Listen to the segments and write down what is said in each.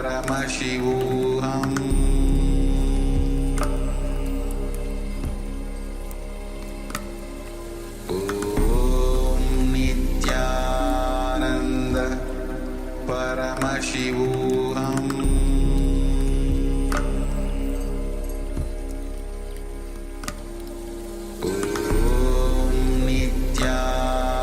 Paramashivoham Om Nithyananda Paramashivoham Om Nithyananda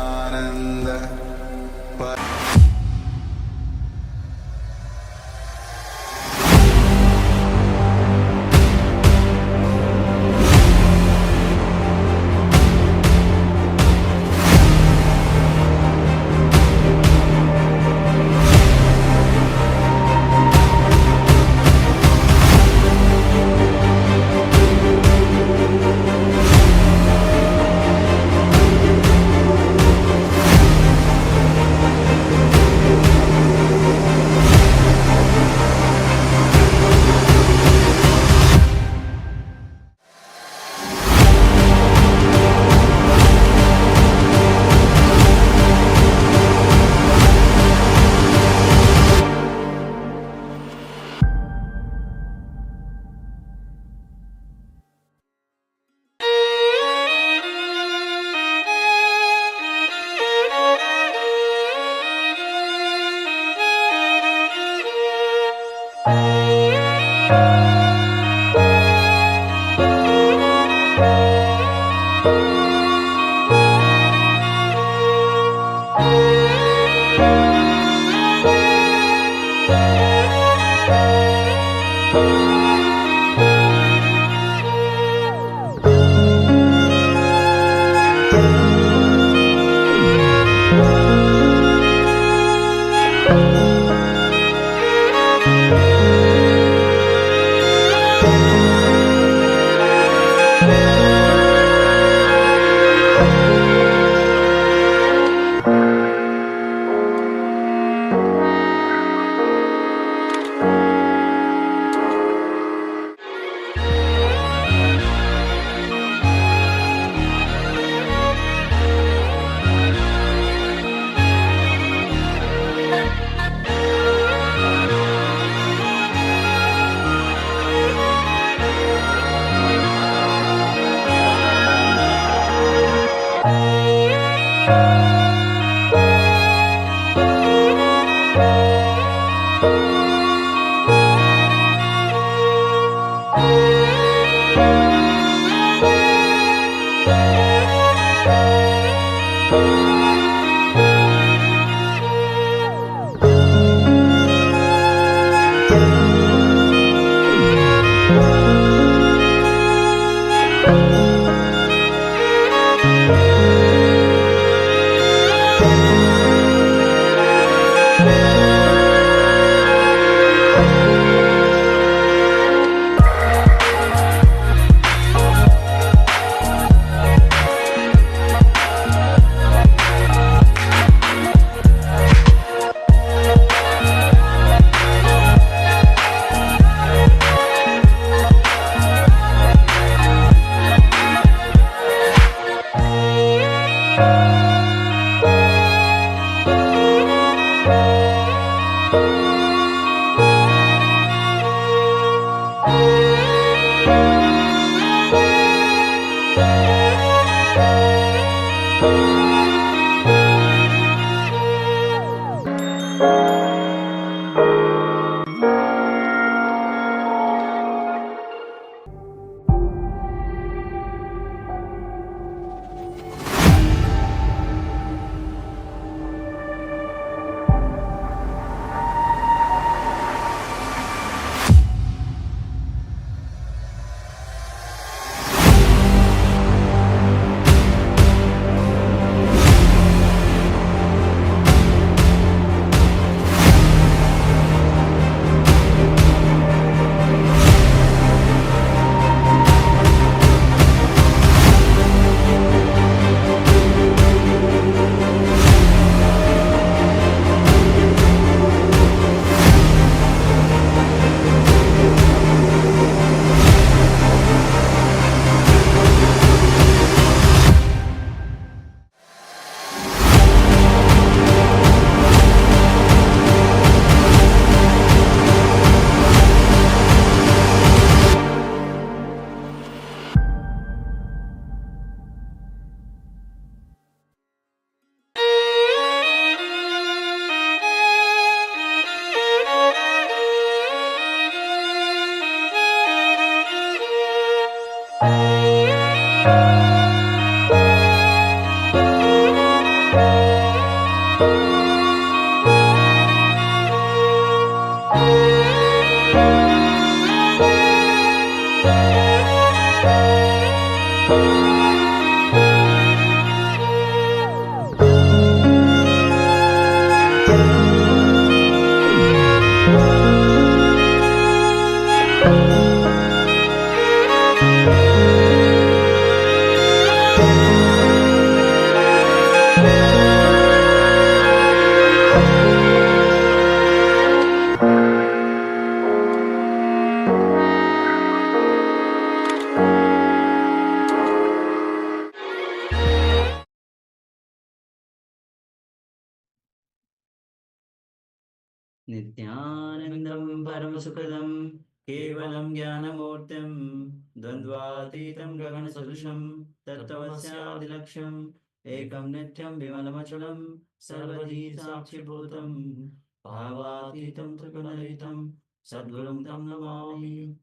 Nithyanandam Paramasukadam Kevalam Jnanamurtim Dvandvatitam Gaganasadusham Tattvasyadilaksham Ekam Nityam Vimalamachalam Sarvadi Sakshibhutam Bhavatitam Trigunalitam Sadgurum Tam Namami.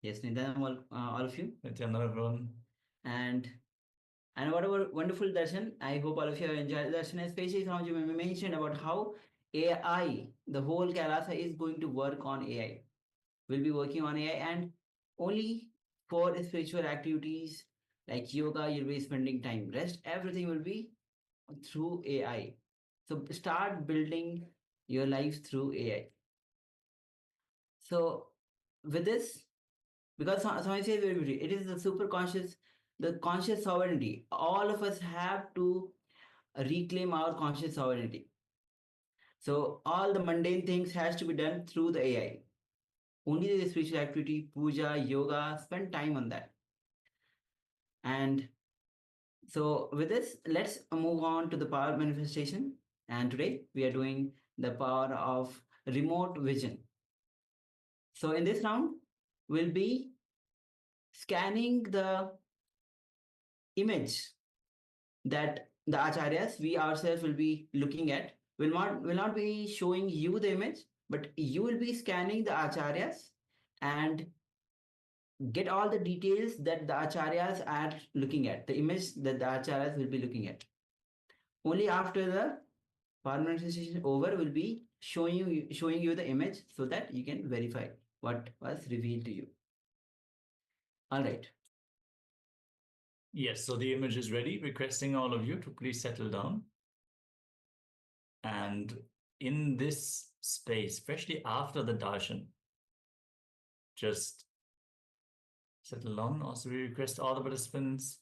Yes, Nithyanam, all of you. Nithyananda, everyone. And what a wonderful darshan. I hope all of you have enjoyed the darshan, especially some of you mentioned about how AI, the whole Kailasa is going to work on AI. We'll be working on AI, and only for spiritual activities like yoga, you'll be spending time. Rest, everything will be through AI. So start building your life through AI. So with this, because somebody says very beautifully, it is the super conscious, the conscious sovereignty. All of us have to reclaim our conscious sovereignty. So all the mundane things has to be done through the AI. Only the spiritual activity, puja, yoga, spend time on that. And so with this, let's move on to the power manifestation. And today we are doing the power of remote vision. So in this round, we'll be scanning the image that the acharyas, we ourselves will be looking at. Will not be showing you the image, but you will be scanning the acharyas and get all the details that the acharyas are looking at, the image that the acharyas will be looking at. Only after the manifestation over will be showing you the image so that you can verify what was revealed to you. All right. Yes, so the image is ready, requesting all of you to please settle down. And in this space, especially after the darshan, just settle down. Also, we request all the participants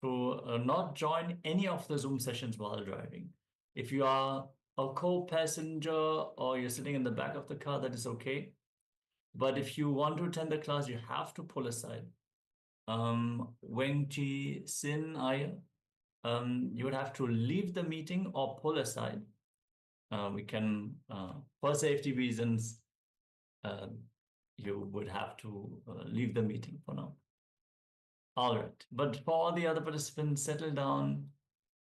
to not join any of the Zoom sessions while driving. If you are a co-passenger or you're sitting in the back of the car, that is okay. But if you want to attend the class, you have to pull aside. Weng Chi Sin Aya, you would have to leave the meeting or pull aside. We can, for safety reasons, you would have to leave the meeting for now. All right, but for all the other participants, settle down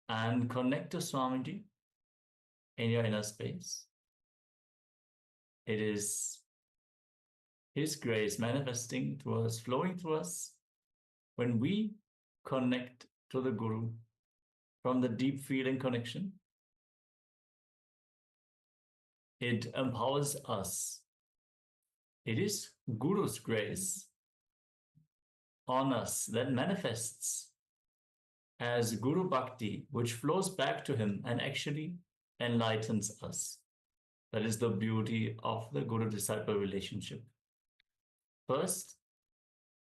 and connect to Swamiji in your inner space. It is His grace manifesting through us, flowing through us when we connect to the Guru from the deep feeling connection. It empowers us. It is Guru's grace on us that manifests as Guru Bhakti, which flows back to him and actually enlightens us. That is the beauty of the Guru-disciple relationship. First,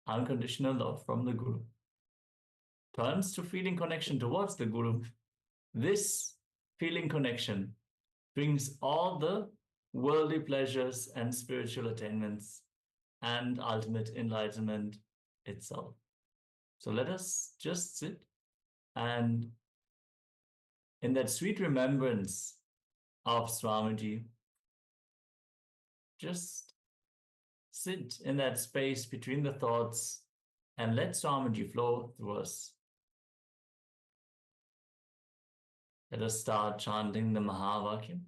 unconditional love from the Guru turns to feeling connection towards the Guru. This feeling connection brings all the worldly pleasures and spiritual attainments and ultimate enlightenment itself. So let us just sit and in that sweet remembrance of Swamiji, just sit in that space between the thoughts and let Swamiji flow through us. Let us start chanting the Mahavakyam.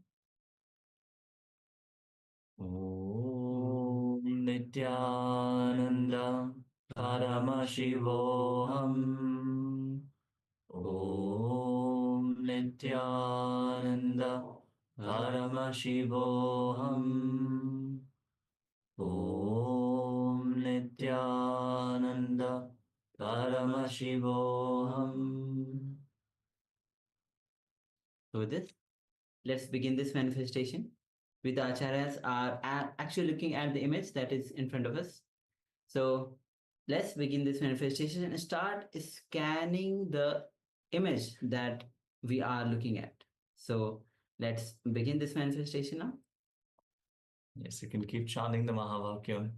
Om Nithyananda Paramashivoham. Om Nithyananda Paramashivoham. Om Nithyananda Paramashivoham. So with this, let's begin this manifestation. With the acharyas are actually looking at the image that is in front of us. So let's begin this manifestation and start scanning the image that we are looking at. So let's begin this manifestation now. Yes, you can keep chanting the Mahavakyam.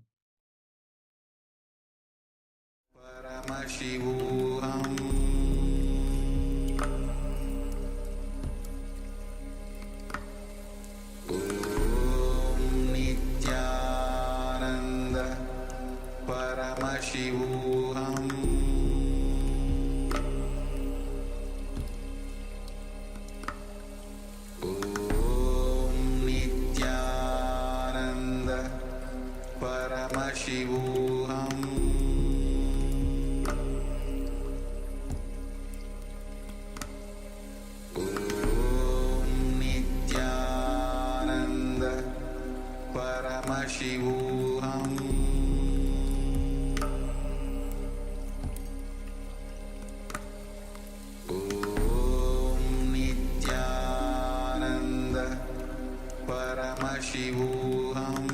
Paramashivoham Paramashivoham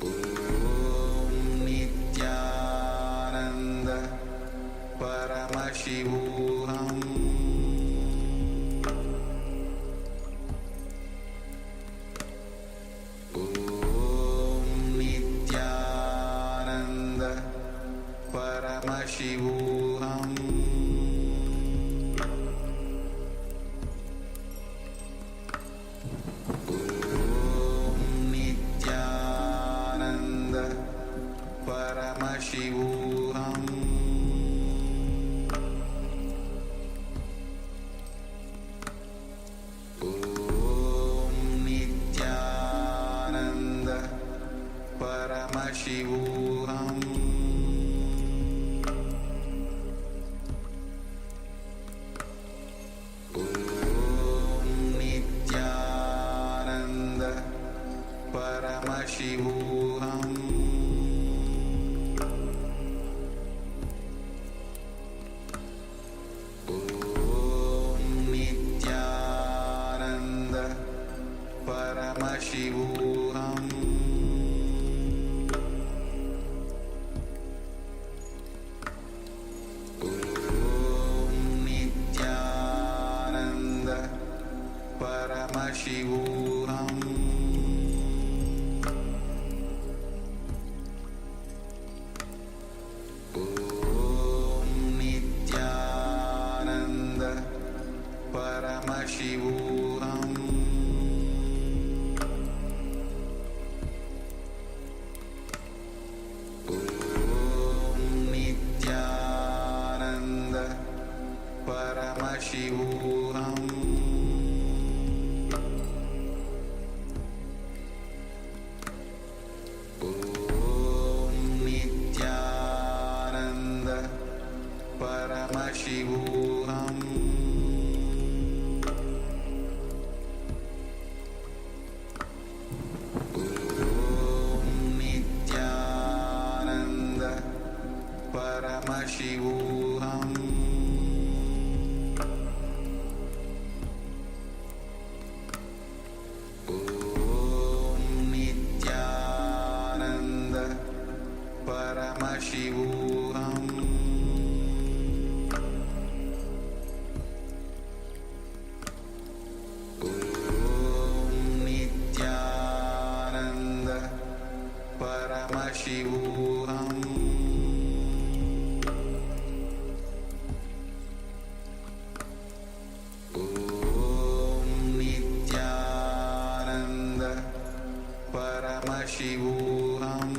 Om Nithyananda Paramashivoham Om Nithyananda Paramashivoham Om Nithyananda Paramashivoham Om Nithyananda Paramashivoham Om Nithyananda Paramashivoham Om Nithyananda Paramashivoham Om Nithyananda Paramashivoham Om Nithyananda Paramashivoham Om Nithyananda Paramashivoham Om Nithyananda Paramashivoham Om Nithyananda Paramashivoham Om Nithyananda Paramashivoham Om Nithyananda Paramashivoham Om Nithyananda Paramashivoham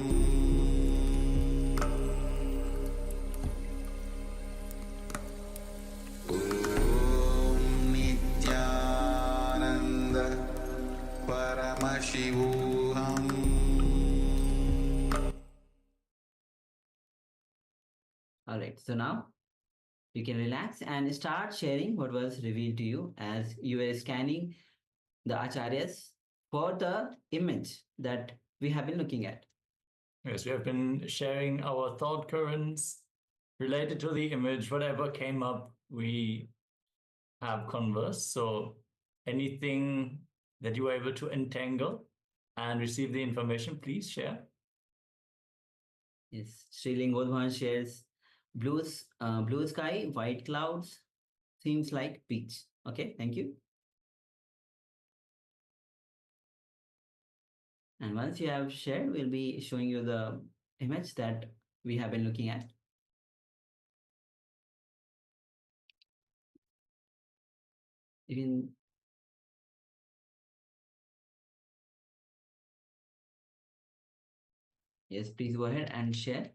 Om Nithyananda Paramashivoham All right, so now you can relax and start sharing what was revealed to you as you were scanning the acharyas for the image that we have been looking at. Yes, we have been sharing our thought currents related to the image. Whatever came up, we have conversed. So anything that you were able to entangle and receive the information, please share. Yes, Sri Lingodvan shares blue sky, white clouds, seems like beach. Okay, thank you. And once you have shared, we'll be showing you the image that we have been looking at. You can yes, please go ahead and share.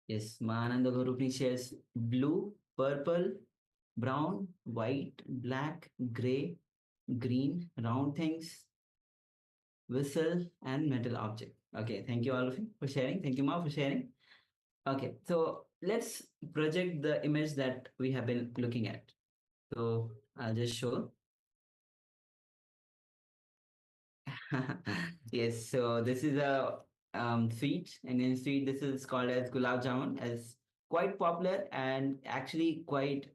Yes, Mahananda Gharupni shares blue, purple, brown, white, black, gray, green, round things, whistle, and metal object. Okay, thank you all of you for sharing. Thank you, Ma, for sharing. Okay, so let's project the image that we have been looking at. So I'll just show. Yes, so this is a sweet, and in sweet, this is called as gulab jamun, as quite popular and actually quite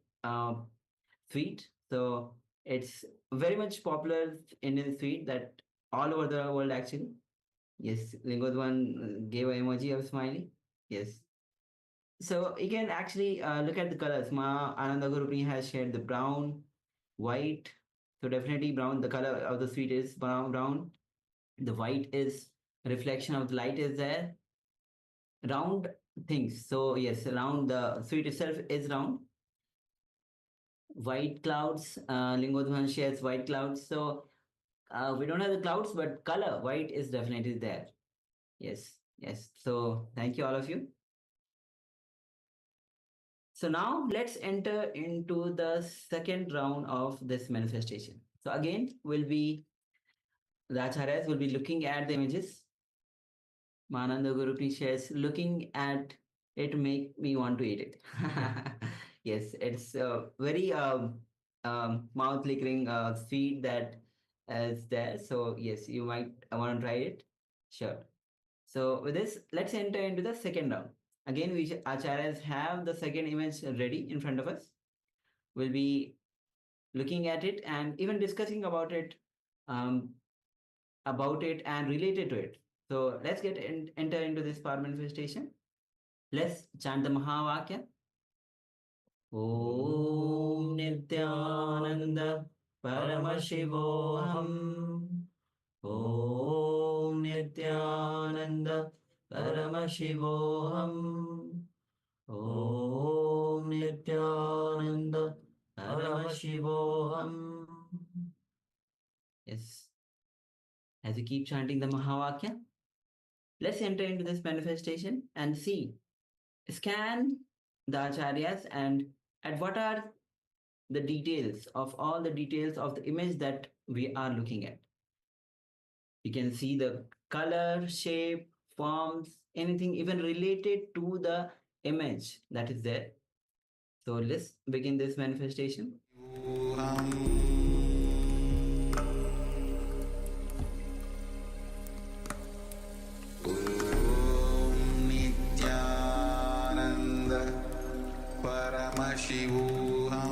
sweet. So it's very much popular Indian sweet that all over the world actually. Yes, Lingodwan gave an emoji of smiley. Yes. So you can actually look at the colors. Ma Ananda Gurupni has shared the brown, white. So definitely brown. The color of the sweet is brown. The white is reflection of the light is there. Round things. So yes, round the sweet itself is round. White clouds. Lingodwan shares white clouds. So we don't have the clouds, but color white is definitely there. Yes, yes. So thank you all of you. So now let's enter into the second round of this manifestation. So again, the acharyas will be looking at the images. Mananda Gurupni shares, looking at it make me want to eat it. Yes, it's very mouth lickering sweet that is there. So yes, you might want to try it. Sure. So with this, let's enter into the second round. Again, we acharyas have the second image ready in front of us. We'll be looking at it and even discussing um, about it and related to it. So let's enter into this power manifestation. Let's chant the Mahavakya. Om Nithyananda Paramashivoham. Om Nithyananda Paramashivoham. Om Nithyananda Paramashivoham. Yes. As you keep chanting the Mahavakya, let's enter into this manifestation and see, scan the acharyas and at what are the details of all the details of the image that we are looking at. You can see the color, shape, forms, anything even related to the image that is there. So let's begin this manifestation. Nithyananda Paramashivoham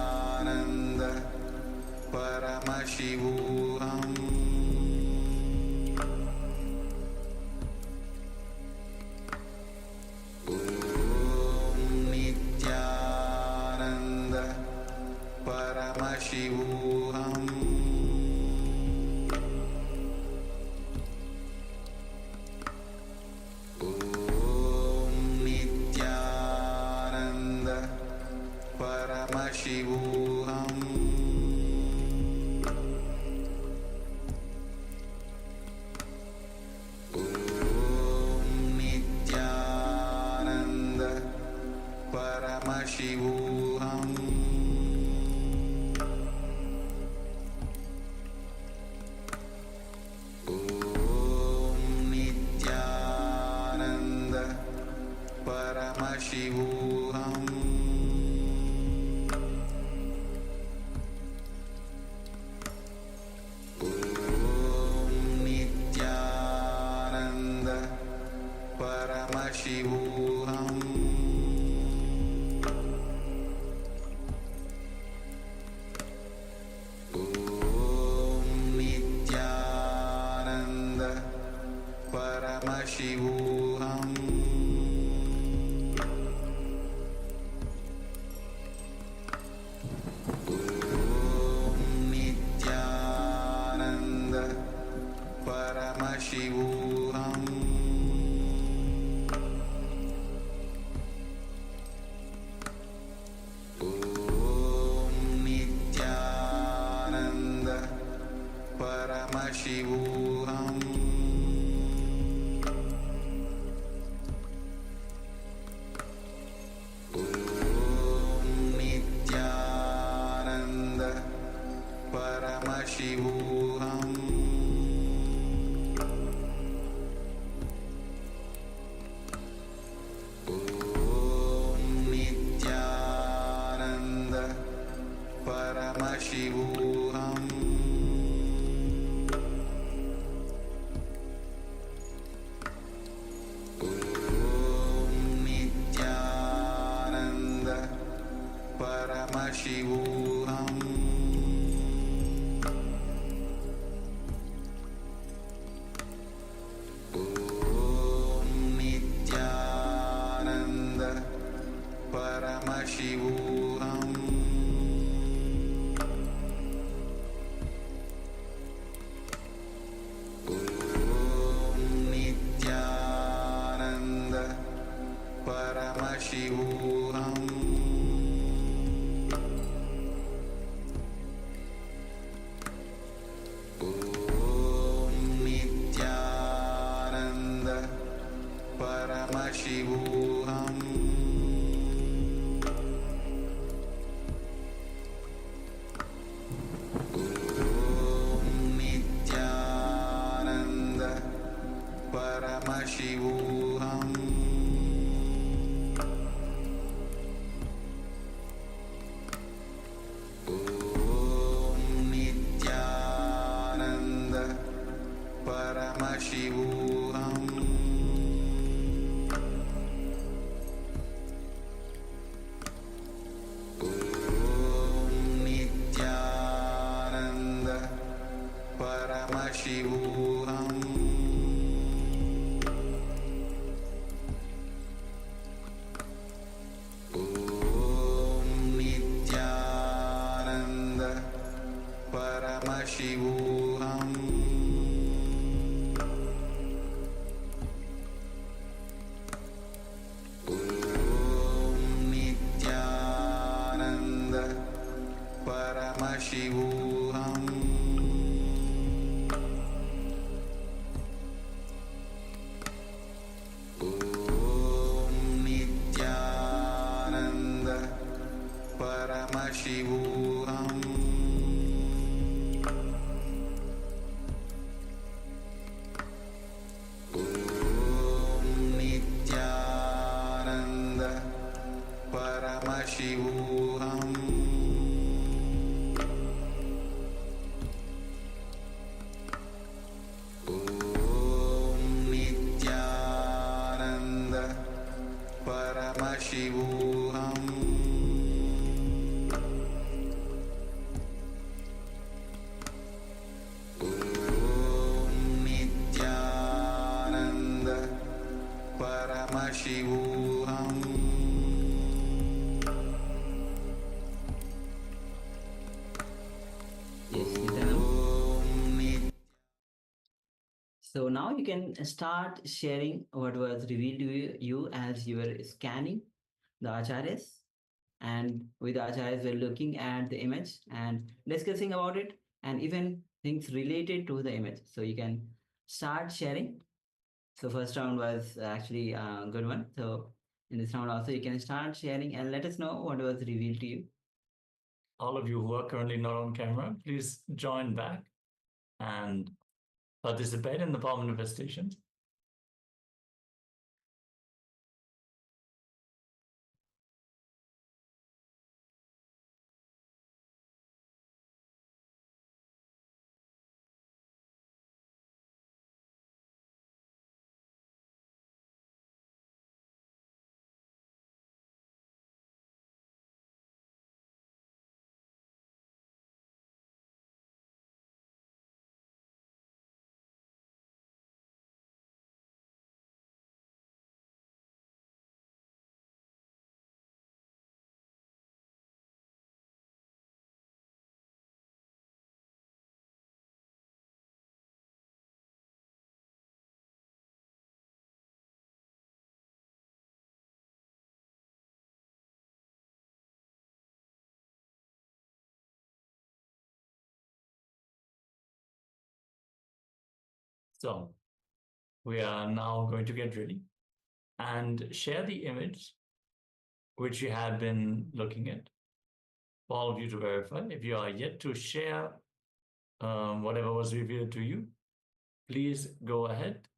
Nithyananda Paramashivoham Nithyananda Paramashivoham Nithyananda Paramashivoham Nithyananda Paramashivoham Nithyananda Paramashivoham Nithyananda Paramashivoham Nithyananda Paramashivoham Paramashivoham Om Nithyananda Paramashivoham Om Nithyananda Paramashivoham Om Nithyananda Paramashivoham Om Nithyananda Paramashivoham Om Nithyananda Paramashivoham Om Nithyananda Paramashivoham Om Nithyananda Paramashivoham Om Nithyananda Paramashivoham Om Nithyananda Paramashivoham Om Nithyananda Paramashivoham Om Nithyananda Paramashivoham Om Nithyananda Paramashivoham Om Nithyananda Paramashivoham Om Nithyananda Paramashivoham Yes, Nithyananda. Om Nithyananda So now you can start sharing what was revealed to you as you were scanning the acharyas, and with the acharyas we're looking at the image and discussing about it, and even things related to the image. So you can start sharing. So first round was actually a good one. So in this round also you can start sharing and let us know what was revealed to you. All of you who are currently not on camera, please join back and participate in the power manifestations. So we are now going to get ready and share the image which you have been looking at for all of you to verify. If you are yet to share whatever was revealed to you. Please go ahead.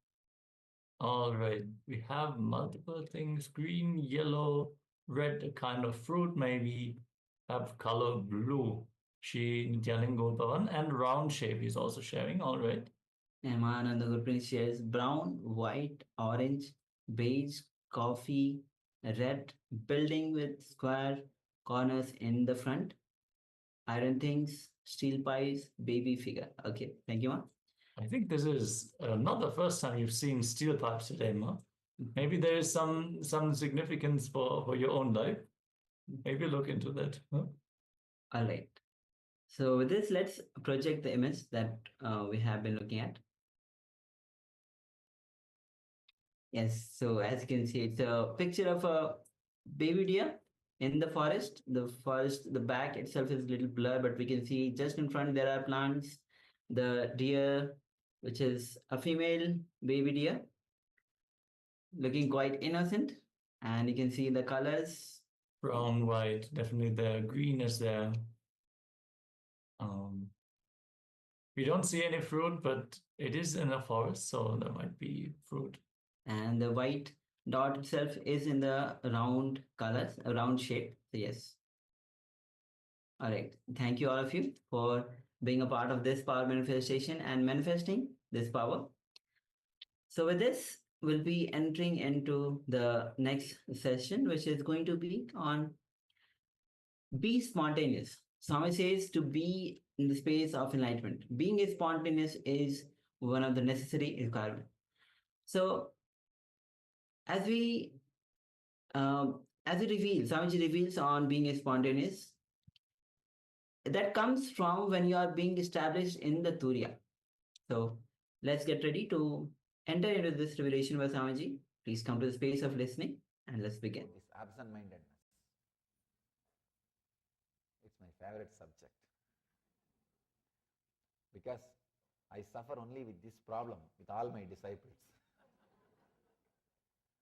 All right, we have multiple things: green, yellow, red, a kind of fruit, maybe have color blue. She Nithyananda and round shape is also sharing. All right. Emananda Gurprince shares brown, white, orange, beige, coffee, red, building with square corners in the front, iron things, steel pies, baby figure. Okay, thank you, Ma. I think this is not the first time you've seen steel pipes today, Ma. Maybe there is some significance for your own life. Maybe look into that. Huh? All right. So with this, let's project the image that we have been looking at. Yes, so as you can see, it's a picture of a baby deer in the forest. The back itself is a little blur, but we can see just in front there are plants. The deer, which is a female baby deer, looking quite innocent. And you can see the colors. Brown, white, definitely there. Green is there. We don't see any fruit, but it is in a forest, so there might be fruit. And the white dot itself is in the round colors, a round shape. So yes. All right. Thank you all of you for being a part of this power manifestation and manifesting this power. So with this, we'll be entering into the next session, which is going to be on be spontaneous. Swami says to be in the space of enlightenment. Being spontaneous is one of the necessary requirements. So as we reveal, Swamiji reveals on being spontaneous, that comes from when you are being established in the Turiya. So let's get ready to enter into this revelation by Swamiji. Please come to the space of listening and let's begin. This absent-mindedness. It's my favorite subject. Because I suffer only with this problem with all my disciples.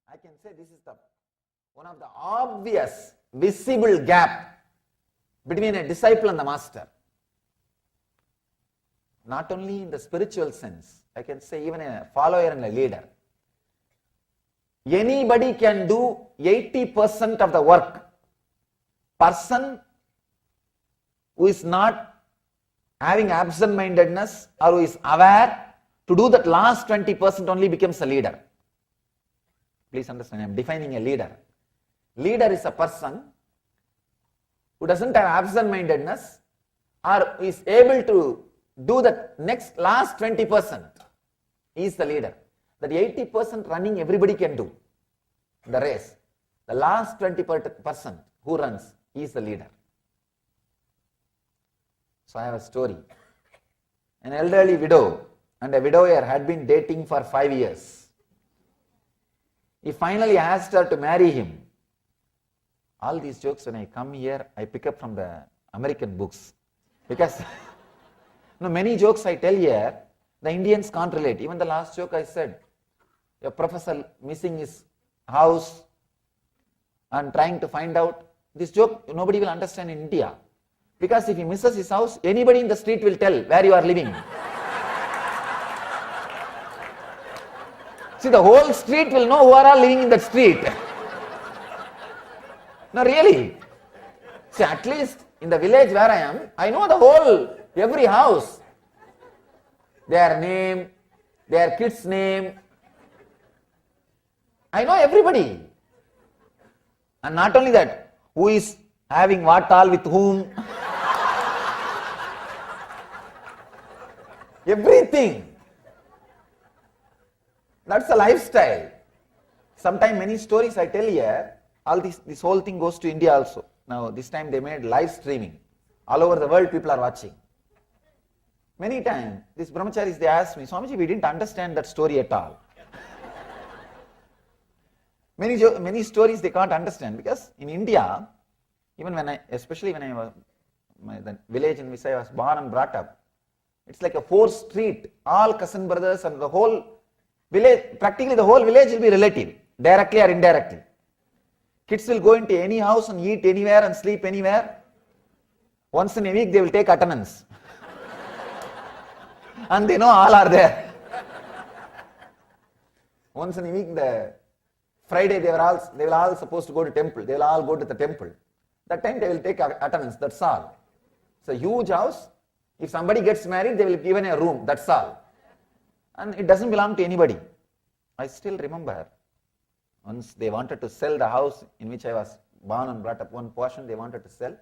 I can say this is one of the obvious, visible gap between a disciple and the master. Not only in the spiritual sense, I can say even a follower and a leader. Anybody can do 80% of the work. Person who is not having absent-mindedness or who is aware to do that last 20% only becomes a leader. Please understand, I am defining a leader. Leader is a person who doesn't have absent-mindedness or is able to do that last 20%. He is the leader. That 80% running everybody can do the race. The last 20% who runs, he is the leader. So I have a story. An elderly widow and a widower had been dating for 5 years. He finally asked her to marry him. All these jokes, when I come here, I pick up from the American books. Because many jokes I tell here, the Indians can't relate. Even the last joke I said, a professor missing his house and trying to find out. This joke nobody will understand in India. Because if he misses his house, anybody in the street will tell where you are living. See, the whole street will know who are all living in that street. No, really. See, at least in the village where I am, I know every house. Their name, their kid's name. I know everybody. And not only that, who is having what all with whom. Everything. That's the lifestyle. Sometimes many stories I tell here, all this whole thing goes to India also. Now this time they made live streaming. All over the world people are watching. Many times, these brahmacharis, they ask me, Swamiji, we didn't understand that story at all. Many stories they can't understand because in India, even especially when I was, the village in which I was born and brought up, it's like a 4th street, all cousin brothers and the whole village, practically the whole village will be relative, directly or indirectly. Kids will go into any house and eat anywhere and sleep anywhere. Once in a week they will take attendance. And they know all are there. Once in a week, the Friday, they will all supposed to go to temple. They will all go to the temple. That time they will take attendance, that's all. It's a huge house. If somebody gets married, they will give a room, that's all. And it doesn't belong to anybody. I still remember, once they wanted to sell the house in which I was born and brought up, one portion they wanted to sell.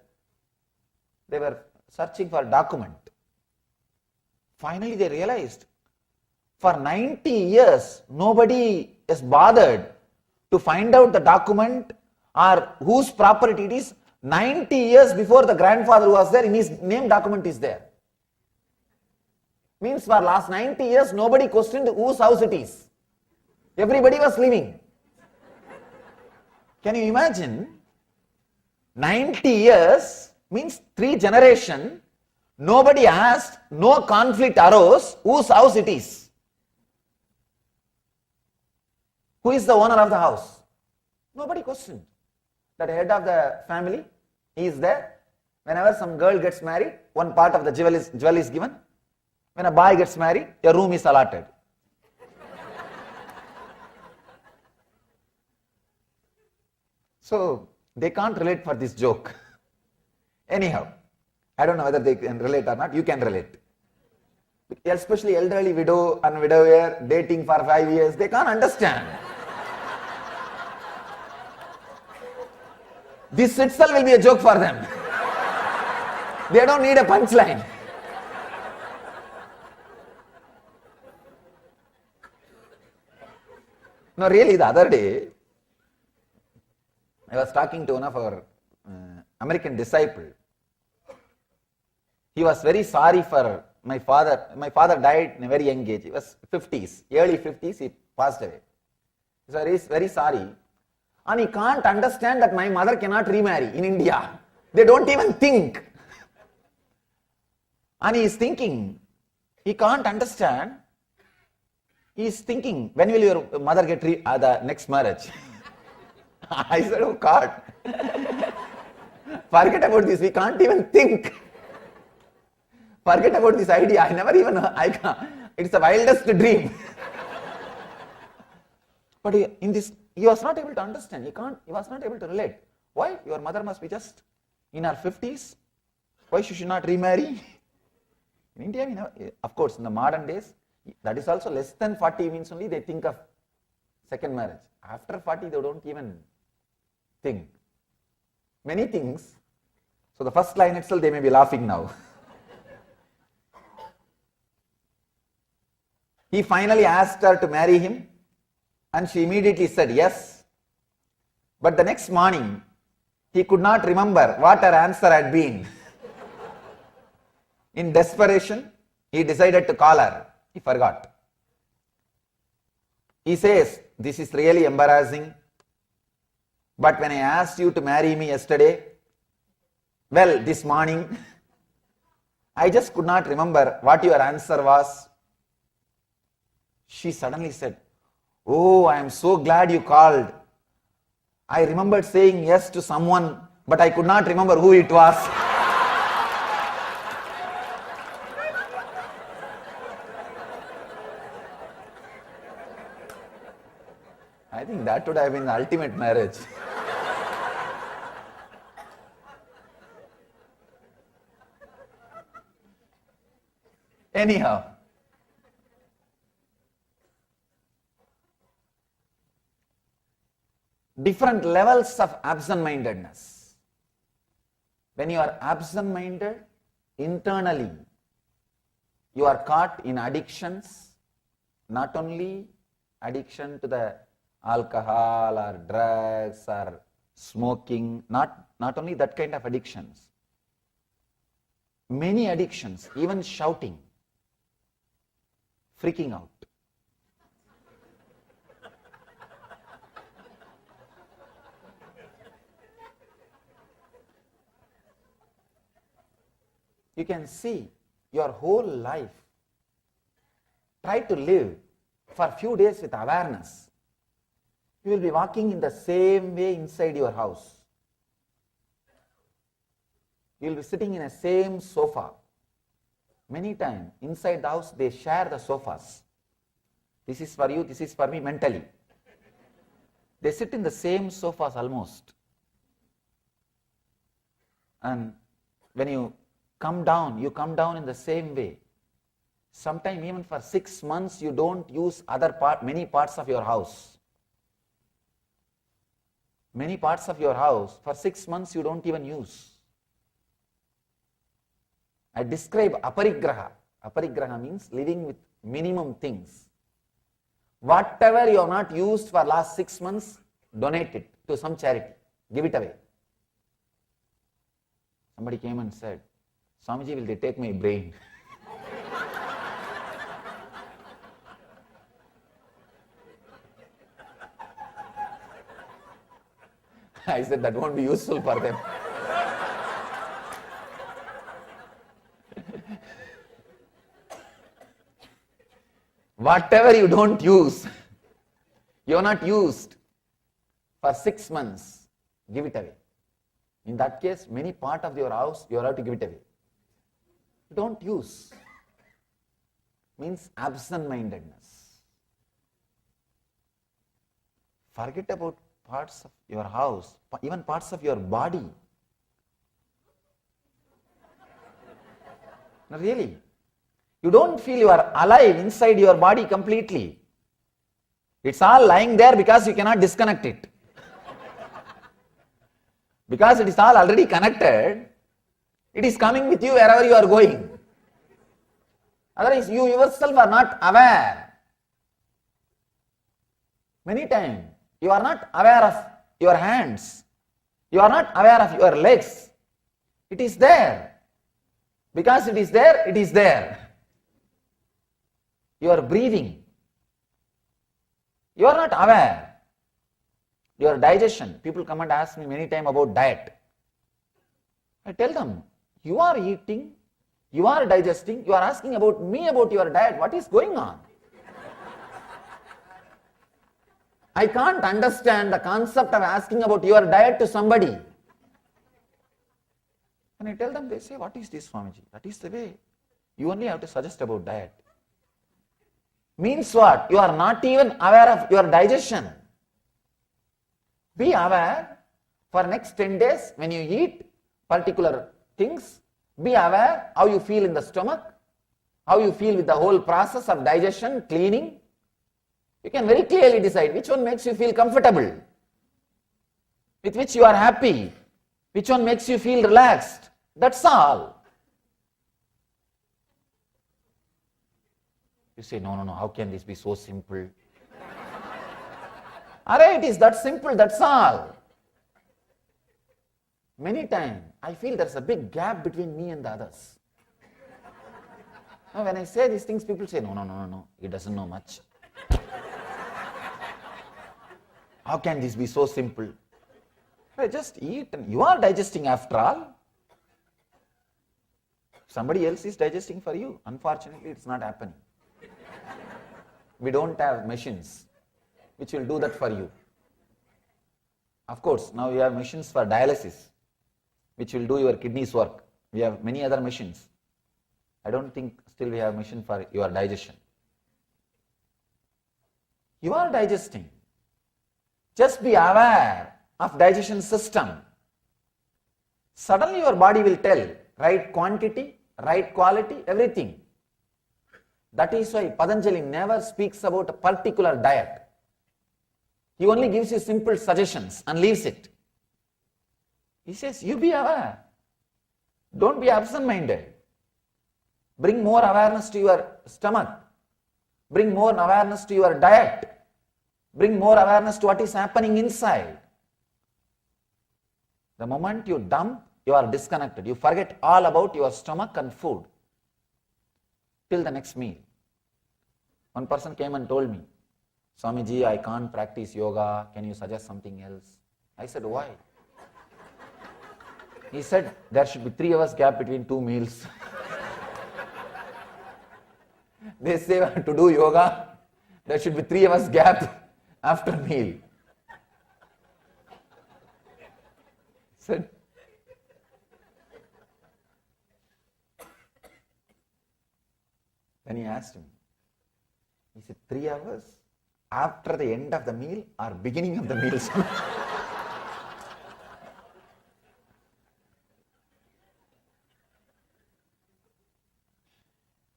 They were searching for a document. Finally they realized, for 90 years, nobody is bothered to find out the document or whose property it is. 90 years before the grandfather was there, in his name document is there. Means for last 90 years, nobody questioned whose house it is. Everybody was living. Can you imagine? 90 years means 3 generations. Nobody asked, no conflict arose, whose house it is. Who is the owner of the house? Nobody questioned. That head of the family, he is there. Whenever some girl gets married, one part of the jewel is given. When a boy gets married, a room is allotted. So, they can't relate for this joke. Anyhow, I don't know whether they can relate or not, you can relate. Especially elderly widow and widower dating for 5 years, they can't understand. This itself will be a joke for them. They don't need a punchline. No, really, the other day, I was talking to one of our American disciples. He was very sorry for my father. My father died in a very young age. He was 50s, early 50s, he passed away. So he is very sorry. And he can't understand that my mother cannot remarry in India. They don't even think. And he is thinking, he can't understand. He is thinking, when will your mother get the next marriage? I said, oh God, forget about this, we can't even think. Forget about this idea, it's the wildest dream. But in this, he was not able to understand, he was not able to relate. Why? Your mother must be just in her 50s. Why she should not remarry? In India, we know, of course, in the modern days, that is also less than 40 means only they think of second marriage. After 40, they don't even think. Many things. So the first line itself, they may be laughing now. He finally asked her to marry him, and she immediately said yes. But the next morning, he could not remember what her answer had been. In desperation, he decided to call her. He forgot. He says, this is really embarrassing. But when I asked you to marry me yesterday, well, this morning, I just could not remember what your answer was. She suddenly said, oh, I am so glad you called. I remembered saying yes to someone, but I could not remember who it was. I think that would have been the ultimate marriage. Anyhow, different levels of absent-mindedness. When you are absent-minded, internally, you are caught in addictions, not only addiction to the alcohol or drugs or smoking, not only that kind of addictions. Many addictions, even shouting, freaking out. You can see your whole life. Try to live for a few days with awareness. You will be walking in the same way inside your house. You will be sitting in a same sofa. Many times, inside the house, they share the sofas. This is for you, this is for me mentally. They sit in the same sofas almost. And when you come down in the same way. Sometimes even for 6 months, you don't use many parts of your house. Many parts of your house, for 6 months, you don't even use. I describe aparigraha. Aparigraha means living with minimum things. Whatever you have not used for last 6 months, donate it to some charity. Give it away. Somebody came and said, Swamiji, will they take my brain? I said, that won't be useful for them. Whatever you don't use, you have not used for 6 months, give it away. In that case, many part of your house, you have to give it away. Don't use. Means absent-mindedness. Forget about parts of your house, even parts of your body. No, really. You don't feel you are alive inside your body completely. It's all lying there because you cannot disconnect it. Because it is all already connected, it is coming with you wherever you are going. Otherwise, you yourself are not aware. Many times, you are not aware of your hands. You are not aware of your legs. It is there. Because it is there, it is there. You are breathing. You are not aware. Your digestion. People come and ask me many times about diet. I tell them, you are eating, you are digesting, you are asking about me about your diet. What is going on? I can't understand the concept of asking about your diet to somebody. When I tell them, they say, what is this, Swamiji? That is the way. You only have to suggest about diet. Means what? You are not even aware of your digestion. Be aware for next 10 days when you eat particular things. Be aware how you feel in the stomach, how you feel with the whole process of digestion, cleaning. You can very clearly decide which one makes you feel comfortable, with which you are happy, which one makes you feel relaxed. That's all. You say, no, how can this be so simple? Alright, it is that simple, that's all. Many times, I feel there's a big gap between me and the others. Now, when I say these things, people say, no, he doesn't know much. How can this be so simple? Just eat and you are digesting after all. Somebody else is digesting for you. Unfortunately, it's not happening. We don't have machines which will do that for you. Of course, now we have machines for dialysis which will do your kidneys work. We have many other machines. I don't think still we have a machine for your digestion. You are digesting. Just be aware of digestion system. Suddenly your body will tell right quantity, right quality, everything. That is why Patanjali never speaks about a particular diet. He only gives you simple suggestions and leaves it. He says, you be aware. Don't be absent-minded. Bring more awareness to your stomach. Bring more awareness to your diet. Bring more awareness to what is happening inside. The moment you dump, you are disconnected. You forget all about your stomach and food till the next meal. One person came and told me, Swamiji, I can't practice yoga. Can you suggest something else? I said, why? He said, there should be 3 hours gap between 2 meals. They say to do yoga, there should be 3 hours gap after meal. Said, Then he asked him, is it 3 hours after the end of the meal or beginning of the meal?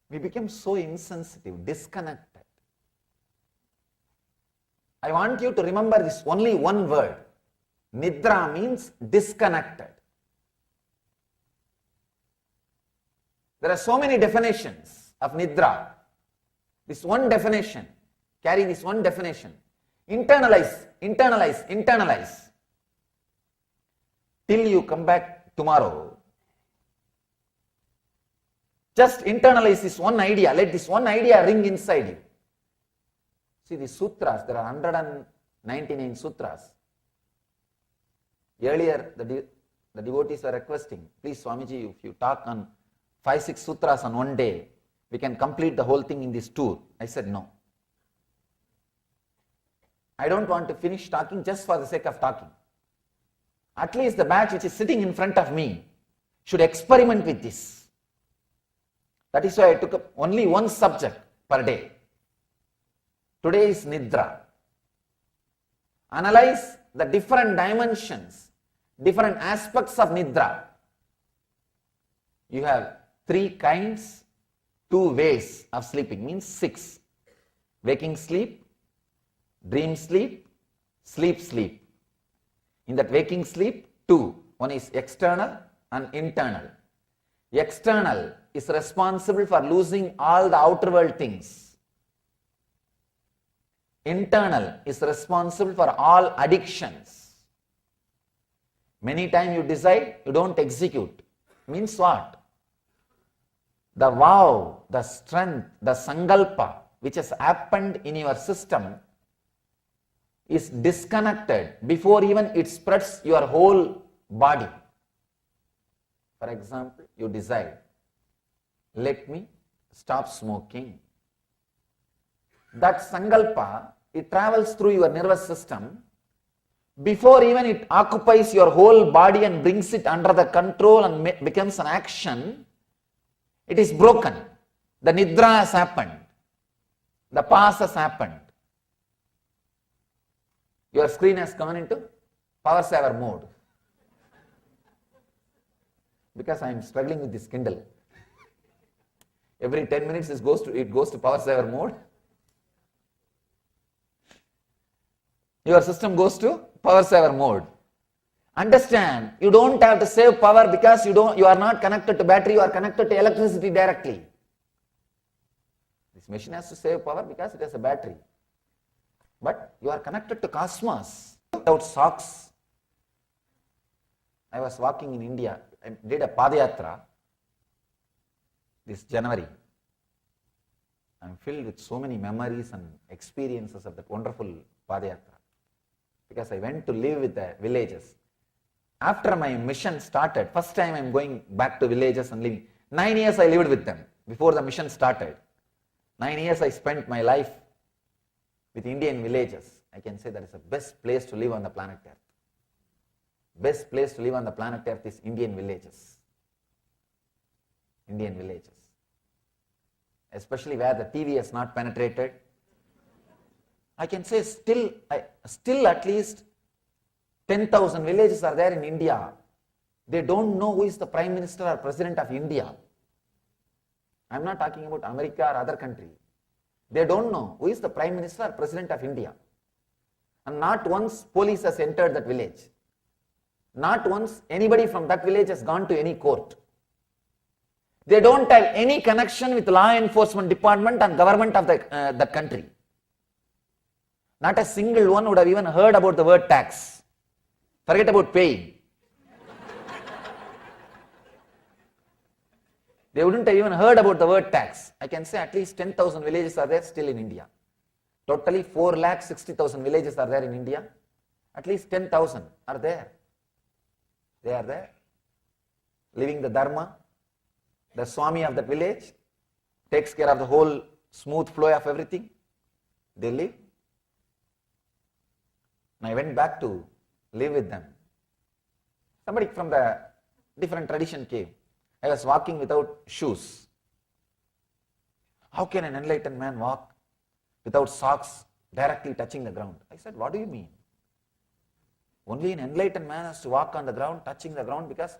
We become so insensitive, disconnected. I want you to remember this only one word. Nidra means disconnected. There are so many definitions of Nidra. This one definition, carry this one definition. Internalize, internalize, internalize. Till you come back tomorrow. Just internalize this one idea. Let this one idea ring inside you. See the sutras, there are 199 sutras. Earlier, the devotees were requesting, please Swamiji, if you talk on 5-6 sutras on one day, we can complete the whole thing in this tour. I said no. I don't want to finish talking just for the sake of talking. At least the batch which is sitting in front of me should experiment with this. That is why I took up only one subject per day. Today is Nidra. Analyze the different dimensions, different aspects of Nidra. You have 3 kinds, 2 ways of sleeping, means 6. Waking sleep, dream sleep, sleep sleep. In that waking sleep, 2. One is external and internal. External is responsible for losing all the outer world things. Internal is responsible for all addictions. Many times you decide, you don't execute. Means what? The vow, the strength, the sankalpa which has happened in your system is disconnected before even it spreads your whole body. For example, you decide, let me stop smoking. That sankalpa, it travels through your nervous system. Before even it occupies your whole body and brings it under the control and becomes an action, it is broken. The nidra has happened. The pass has happened. Your screen has gone into power saver mode. Because I am struggling with this Kindle. Every 10 minutes it goes to power saver mode. Your system goes to power saver mode. Understand, you don't have to save power because you are not connected to battery, you are connected to electricity directly. This machine has to save power because it has a battery. But you are connected to cosmos. Without socks. I was walking in India. I did a Padayatra this January. I am filled with so many memories and experiences of that wonderful Padayatra. Because I went to live with the villages. After my mission started, first time I am going back to villages and living. 9 years I lived with them before the mission started. 9 years I spent my life with Indian villages. I can say that is the best place to live on the planet Earth. Best place to live on the planet Earth is Indian villages. Indian villages. Especially where the TV has not penetrated. I can say still at least 10,000 villages are there in India. They don't know who is the Prime Minister or President of India. I am not talking about America or other country. They don't know who is the Prime Minister or President of India. And not once police has entered that village. Not once anybody from that village has gone to any court. They don't have any connection with law enforcement department and government of that country. Not a single one would have even heard about the word tax. Forget about paying. They wouldn't have even heard about the word tax. I can say at least 10,000 villages are there still in India. Totally 4,60,000 villages are there in India. At least 10,000 are there. They are there. Living the Dharma. The Swami of that village takes care of the whole smooth flow of everything. They live. And I went back to live with them. Somebody from the different tradition came. I was walking without shoes. How can an enlightened man walk without socks directly touching the ground? I said, what do you mean? Only an enlightened man has to walk on the ground, touching the ground, because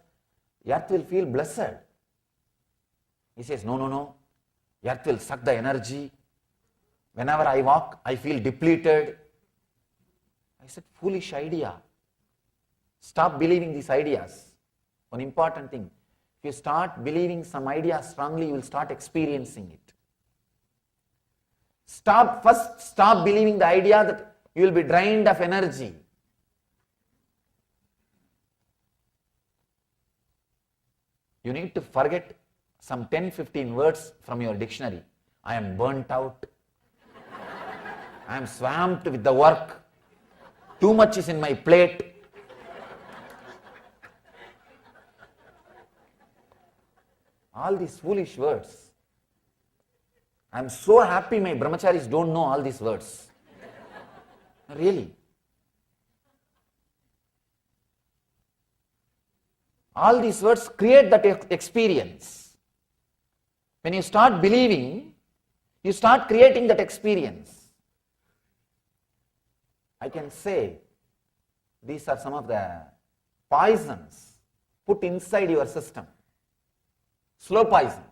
earth will feel blessed. He says, no. Earth will suck the energy. Whenever I walk, I feel depleted. I said, foolish idea. Stop believing these ideas. One important thing. If you start believing some idea strongly, you will start experiencing it. Stop believing the idea that you will be drained of energy. You need to forget some 10-15 words from your dictionary. I am burnt out. I am swamped with the work. Too much is in my plate. All these foolish words. I am so happy my brahmacharis don't know all these words. Really. All these words create that experience. When you start believing, you start creating that experience. I can say these are some of the poisons put inside your system. Slow poison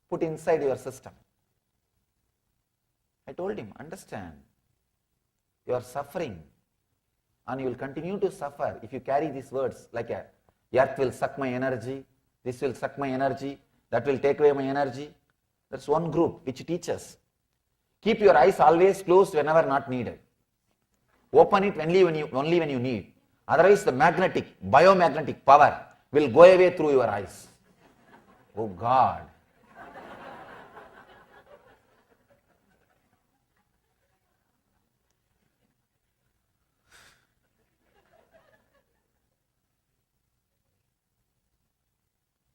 put inside your system. I told him, understand, you are suffering and you will continue to suffer if you carry these words like earth will suck my energy, this will suck my energy, that will take away my energy. That's one group which teaches. Keep your eyes always closed whenever not needed. Open it only when you need. Otherwise the biomagnetic power will go away through your eyes. Oh God.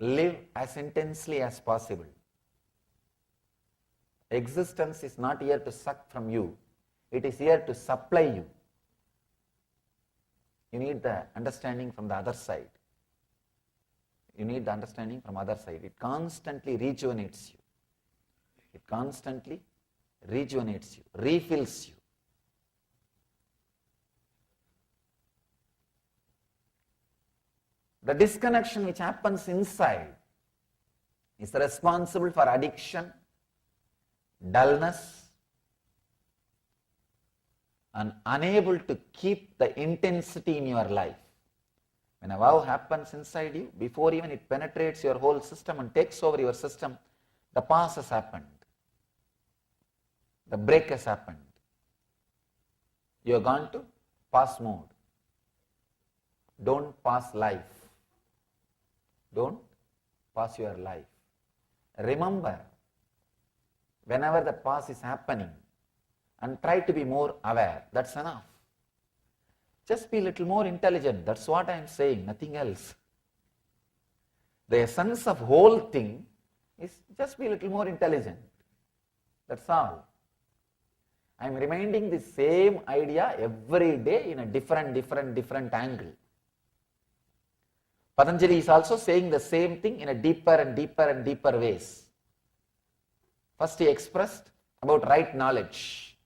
Live as intensely as possible. Existence is not here to suck from you. It is here to supply you. You need the understanding from the other side. You need the understanding from the other side. It constantly rejuvenates you. It constantly rejuvenates you, refills you. The disconnection which happens inside is responsible for addiction, dullness, and unable to keep the intensity in your life. When a vow happens inside you, before even it penetrates your whole system and takes over your system, the pause has happened. The break has happened. You have gone to pause mode. Don't pass life. Don't pass your life. Remember, whenever the pause is happening, and try to be more aware. That's enough. Just be a little more intelligent. That's what I am saying, nothing else. The essence of whole thing is just be a little more intelligent. That's all. I am reminding the same idea every day in a different angle. Patanjali is also saying the same thing in a deeper and deeper ways. First he expressed about right knowledge.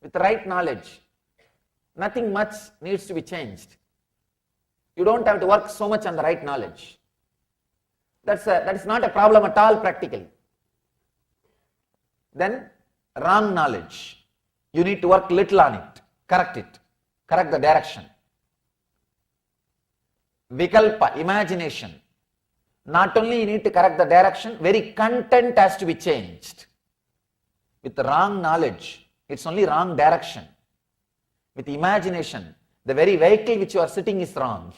With right knowledge, nothing much needs to be changed. You don't have to work so much on the right knowledge. That is not a problem at all practically. Then wrong knowledge. You need to work little on it, correct the direction. Vikalpa, imagination. Not only you need to correct the direction, very content has to be changed. With the wrong knowledge, it's only wrong direction. With imagination, the very vehicle which you are sitting is wrong.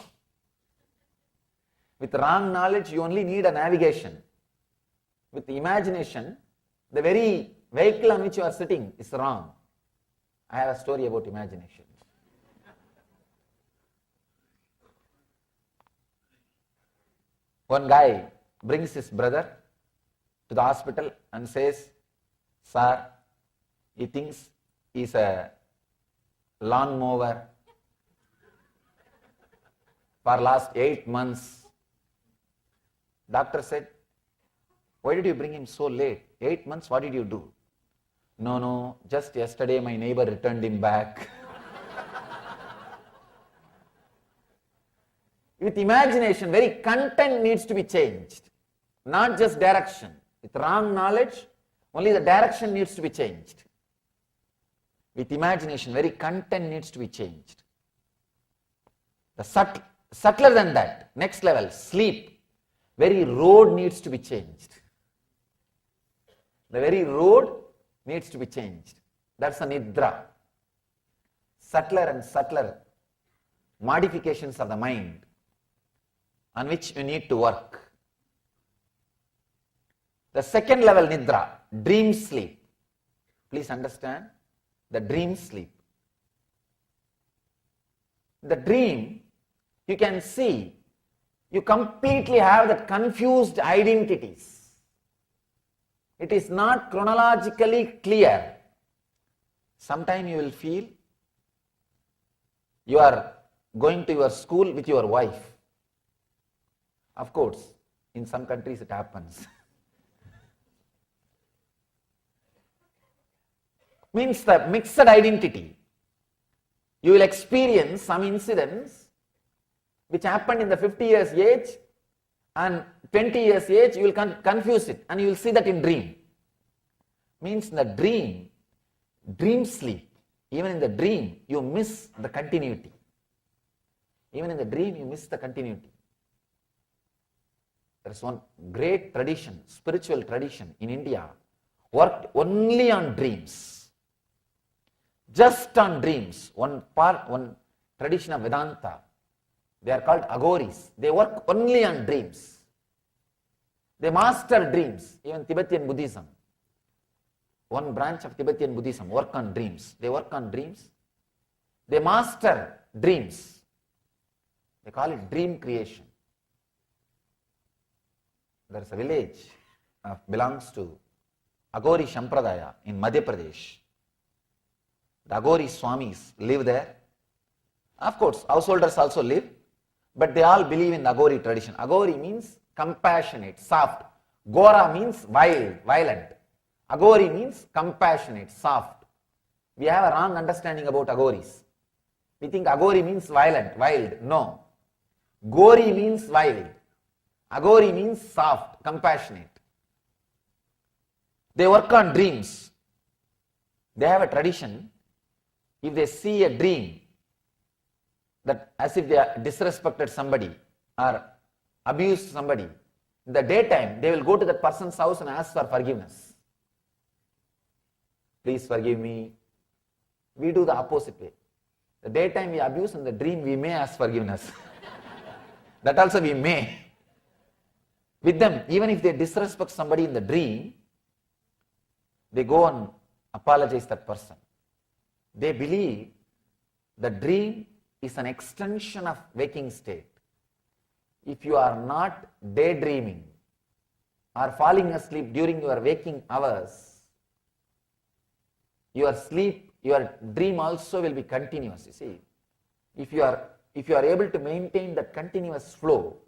With wrong knowledge, you only need a navigation. With imagination, the very vehicle on which you are sitting is wrong. I have a story about imagination. One guy brings his brother to the hospital and says, "Sir, he thinks he's a lawnmower for last 8 months. Doctor said, Why did you bring him so late? 8 months, what did you do? No, just yesterday my neighbor returned him back. With imagination, very content needs to be changed, not just direction. With wrong knowledge, only the direction needs to be changed. With imagination, very content needs to be changed. The subtler than that, next level, sleep, very road needs to be changed. The very road needs to be changed. That's a nidra. Subtler and subtler modifications of the mind on which you need to work. The second level nidra, dream sleep. Please understand the dream sleep. The dream, you can see, you completely have that confused identities. It is not chronologically clear. Sometime you will feel you are going to your school with your wife. Of course, in some countries it happens. Means the mixed identity. You will experience some incidents which happened in the 50 years age and 20 years age, you will confuse it and you will see that in dream. Means in the dream sleep, even in the dream you miss the continuity. Even in the dream you miss the continuity. There is one great tradition, spiritual tradition in India, worked only on dreams. Just on dreams. One tradition of Vedanta. They are called agoris. They work only on dreams. They master dreams. Even Tibetan Buddhism. One branch of Tibetan Buddhism work on dreams. They work on dreams. They master dreams. They call it dream creation. There is a village belongs to Agori Sampradaya in Madhya Pradesh. The Agori Swamis live there. Of course, householders also live, but they all believe in the Agori tradition. Agori means compassionate, soft. Gora means wild, violent. Agori means compassionate, soft. We have a wrong understanding about Agoris. We think Agori means violent, wild. No. Gori means wild. Agori means soft, compassionate. They work on dreams. They have a tradition. If they see a dream that as if they disrespected somebody or abused somebody, in the daytime they will go to that person's house and ask for forgiveness. Please forgive me. We do the opposite way. The daytime we abuse, in the dream we may ask forgiveness. That also we may. With them, even if they disrespect somebody in the dream, they go and apologize that person. They believe the dream is an extension of waking state. If you are not daydreaming or falling asleep during your waking hours, your sleep, your dream also will be continuous. You see, if you are able to maintain that continuous flow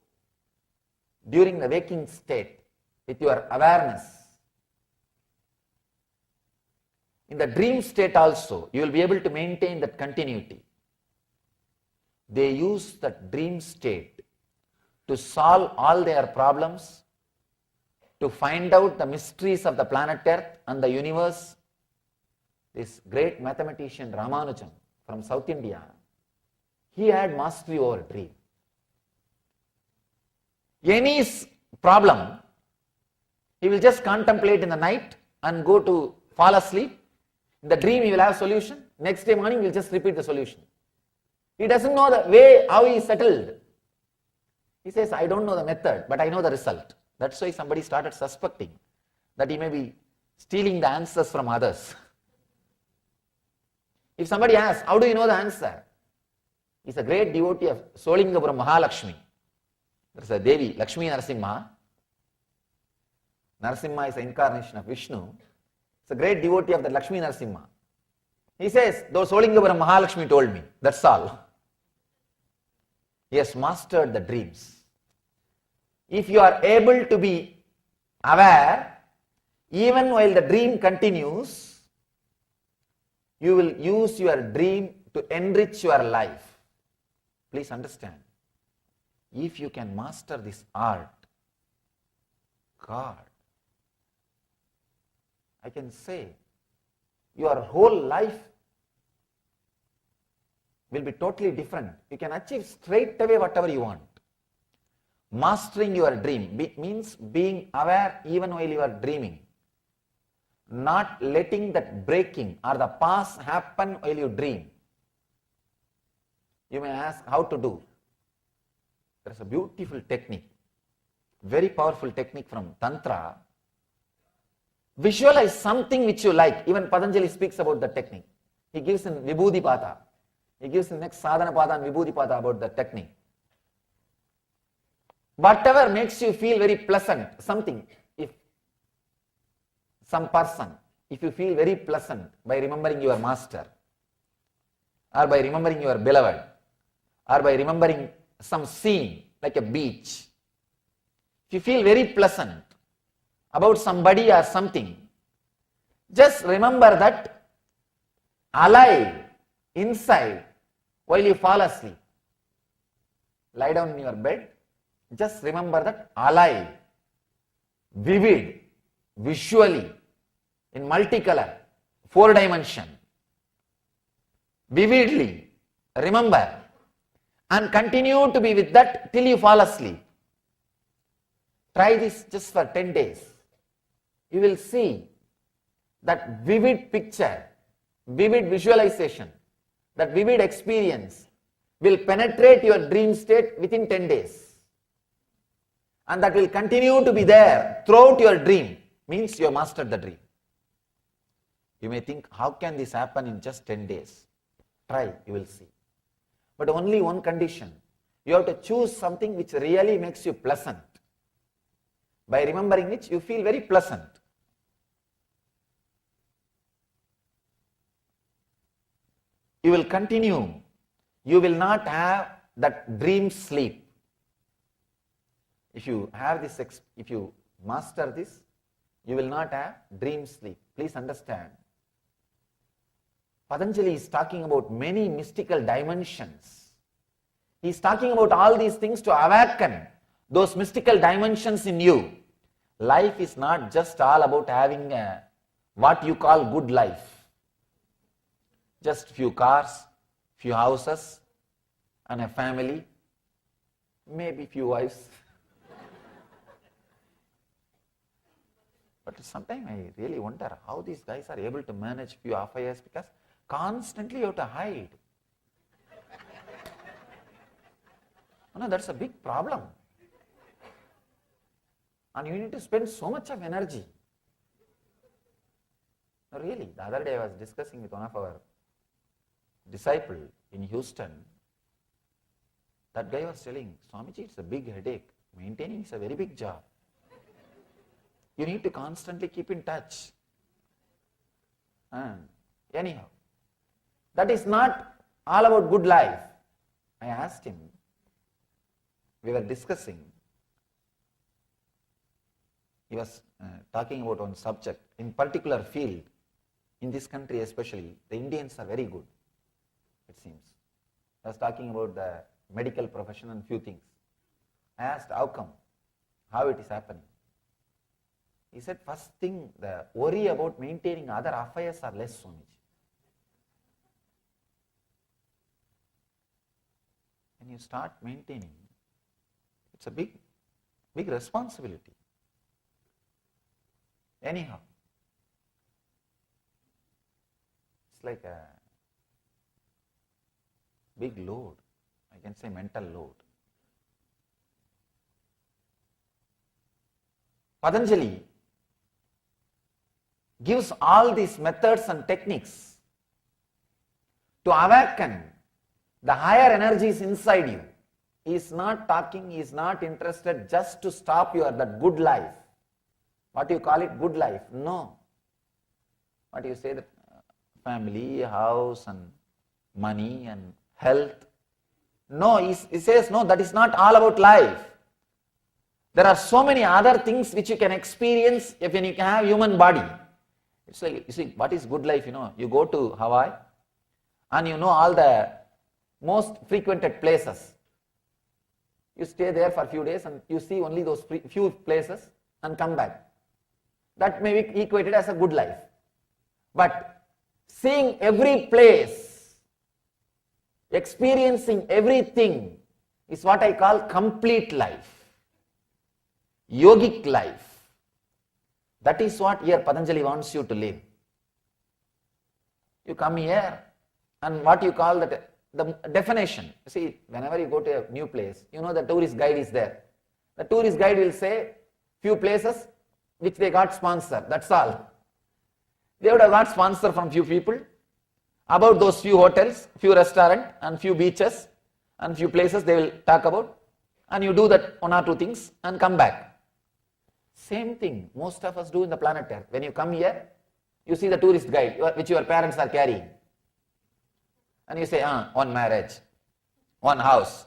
during the waking state with your awareness, in the dream state also, you will be able to maintain that continuity. They use that dream state to solve all their problems, to find out the mysteries of the planet Earth and the universe. This great mathematician Ramanujan from South India, he had mastery over dream. Any problem, he will just contemplate in the night and go to fall asleep. In the dream he will have solution. Next day morning he will just repeat the solution. He doesn't know the way how he settled. He says, I don't know the method, but I know the result. That's why somebody started suspecting that he may be stealing the answers from others. If somebody asks, how do you know the answer? He's a great devotee of Solingapuram Mahalakshmi. There's a Devi, Lakshmi Narasimha. Narasimha is the incarnation of Vishnu. It's a great devotee of the Lakshmi Narasimha. He says, though Solingapuram Mahalakshmi told me, that's all. He has mastered the dreams. If you are able to be aware, even while the dream continues, you will use your dream to enrich your life. Please understand, if you can master this art, God, I can say your whole life will be totally different. You can achieve straight away whatever you want. Mastering your dream means being aware even while you are dreaming. Not letting that breaking or the past happen while you dream. You may ask how to do. There is a beautiful technique, very powerful technique from Tantra. Visualize something which you like. Even Patanjali speaks about the technique. He gives in Vibhuti Pada. He gives in next Sadhana Pada and Vibhuti Pada about the technique. Whatever makes you feel very pleasant, something, if some person, if you feel very pleasant by remembering your master, or by remembering your beloved, or by remembering some scene like a beach, if you feel very pleasant about somebody or something, just remember that alive inside while you fall asleep. Lie down in your bed, just remember that alive, vivid, visually, in multicolor, 4-dimension, vividly, remember, and continue to be with that till you fall asleep. Try this just for 10 days. You will see that vivid picture, vivid visualization, that vivid experience will penetrate your dream state within 10 days. And that will continue to be there throughout your dream. Means you have mastered the dream. You may think, how can this happen in just 10 days? Try, you will see. But only one condition. You have to choose something which really makes you pleasant. By remembering which you feel very pleasant. You will continue. You will not have that dream sleep. If you have this, if you master this, you will not have dream sleep. Please understand. Patanjali is talking about many mystical dimensions. He is talking about all these things to awaken those mystical dimensions in you. Life is not just all about having what you call good life. Just few cars, few houses, and a family, maybe few wives. But sometimes I really wonder how these guys are able to manage few affairs, because constantly you have to hide. No, that's a big problem. And you need to spend so much of energy. No, really, the other day I was discussing with one of our disciples in Houston. That guy was telling, Swamiji, it's a big headache. Maintaining is a very big job. You need to constantly keep in touch. And anyhow, that is not all about good life. I asked him, we were discussing, he was talking about one subject, in particular field, in this country especially, the Indians are very good, it seems. I was talking about the medical profession and few things. I asked, how come? How it is happening? He said, first thing, the worry about maintaining other affairs are less, Swamiji. When you start maintaining, it's a big responsibility. Anyhow, it's like a big load, I can say mental load. Patanjali gives all these methods and techniques to awaken the higher energies inside you. He is not talking, he is not interested just to stop your that good life. What you call it, good life? No. What you say, the family, house and money and health. No, he says, no, that is not all about life. There are so many other things which you can experience if when you can have human body. It's like, you see, what is good life, you go to Hawaii and you know all the most frequented places. You stay there for a few days and you see only those few places and come back. That may be equated as a good life. But seeing every place, experiencing everything is what I call complete life. Yogic life. That is what here Patanjali wants you to live. You come here and what you call that, the definition. See, whenever you go to a new place, the tourist guide is there. The tourist guide will say few places which they got sponsor. That's all. They would have got sponsor from few people about those few hotels, few restaurants and few beaches and few places they will talk about, and you do that one or two things and come back. Same thing most of us do in the planet Earth. When you come here, you see the tourist guide which your parents are carrying. And you say, one marriage, one house,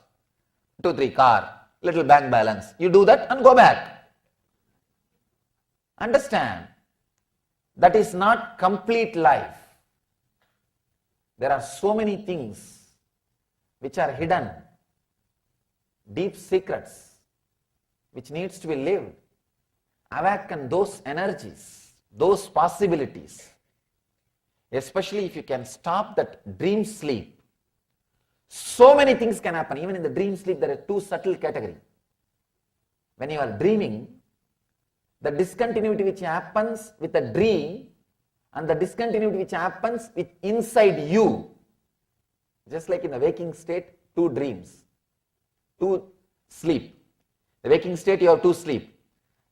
2-3 car, little bank balance. You do that and go back. Understand, that is not complete life. There are so many things which are hidden, deep secrets, which needs to be lived. Awaken those energies, those possibilities. Especially if you can stop that dream sleep. So many things can happen. Even in the dream sleep, there are two subtle categories. When you are dreaming, the discontinuity which happens with the dream and the discontinuity which happens with inside you. Just like in the waking state, two dreams, two sleep. The waking state, you have two sleep.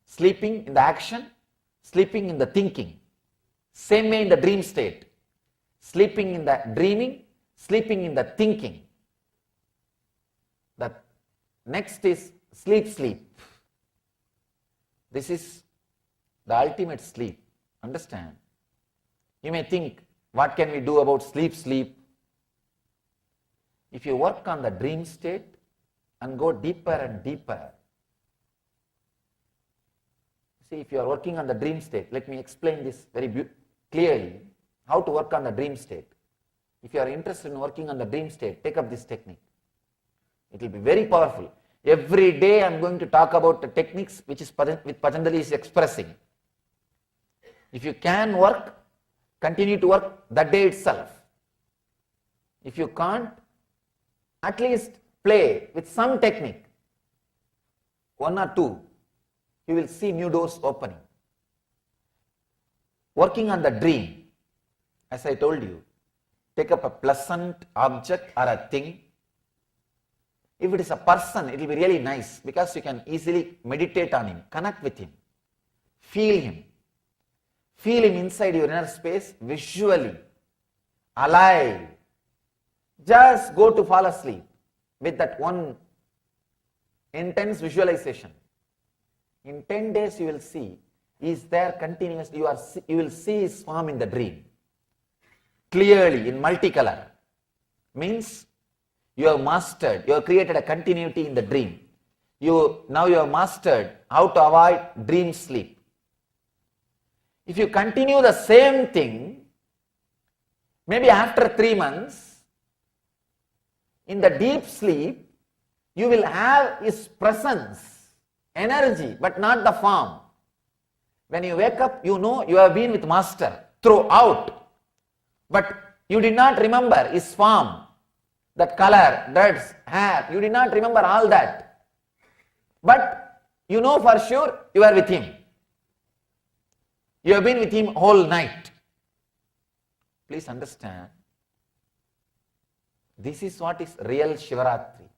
Sleeping in the action, sleeping in the thinking. Same way in the dream state. Sleeping in the dreaming, sleeping in the thinking. The next is sleep. This is the ultimate sleep. Understand? You may think, what can we do about sleep? If you work on the dream state and go deeper and deeper. See, if you are working on the dream state, let me explain this very clearly, how to work on the dream state. If you are interested in working on the dream state, take up this technique. It will be very powerful. Every day I am going to talk about the techniques which Patanjali is expressing. If you can work, continue to work that day itself. If you can't, at least play with some technique, one or two, you will see new doors opening. Working on the dream, as I told you, take up a pleasant object or a thing. If it is a person, it will be really nice because you can easily meditate on him, connect with him, feel him. Feel him inside your inner space, visually, alive. Just go to fall asleep with that one intense visualization. In 10 days you will see, he is there continuously. You will see his form in the dream. Clearly, in multicolor. Means you have mastered, you have created a continuity in the dream. Now you have mastered how to avoid dream sleep. If you continue the same thing, maybe after 3 months, in the deep sleep, you will have his presence, energy, but not the form. When you wake up, you know you have been with Master throughout, but you did not remember his form, that color, dreads, hair, you did not remember all that. But you know for sure you are with him. You have been with him whole night. Please understand, this is what is real Shivaratri.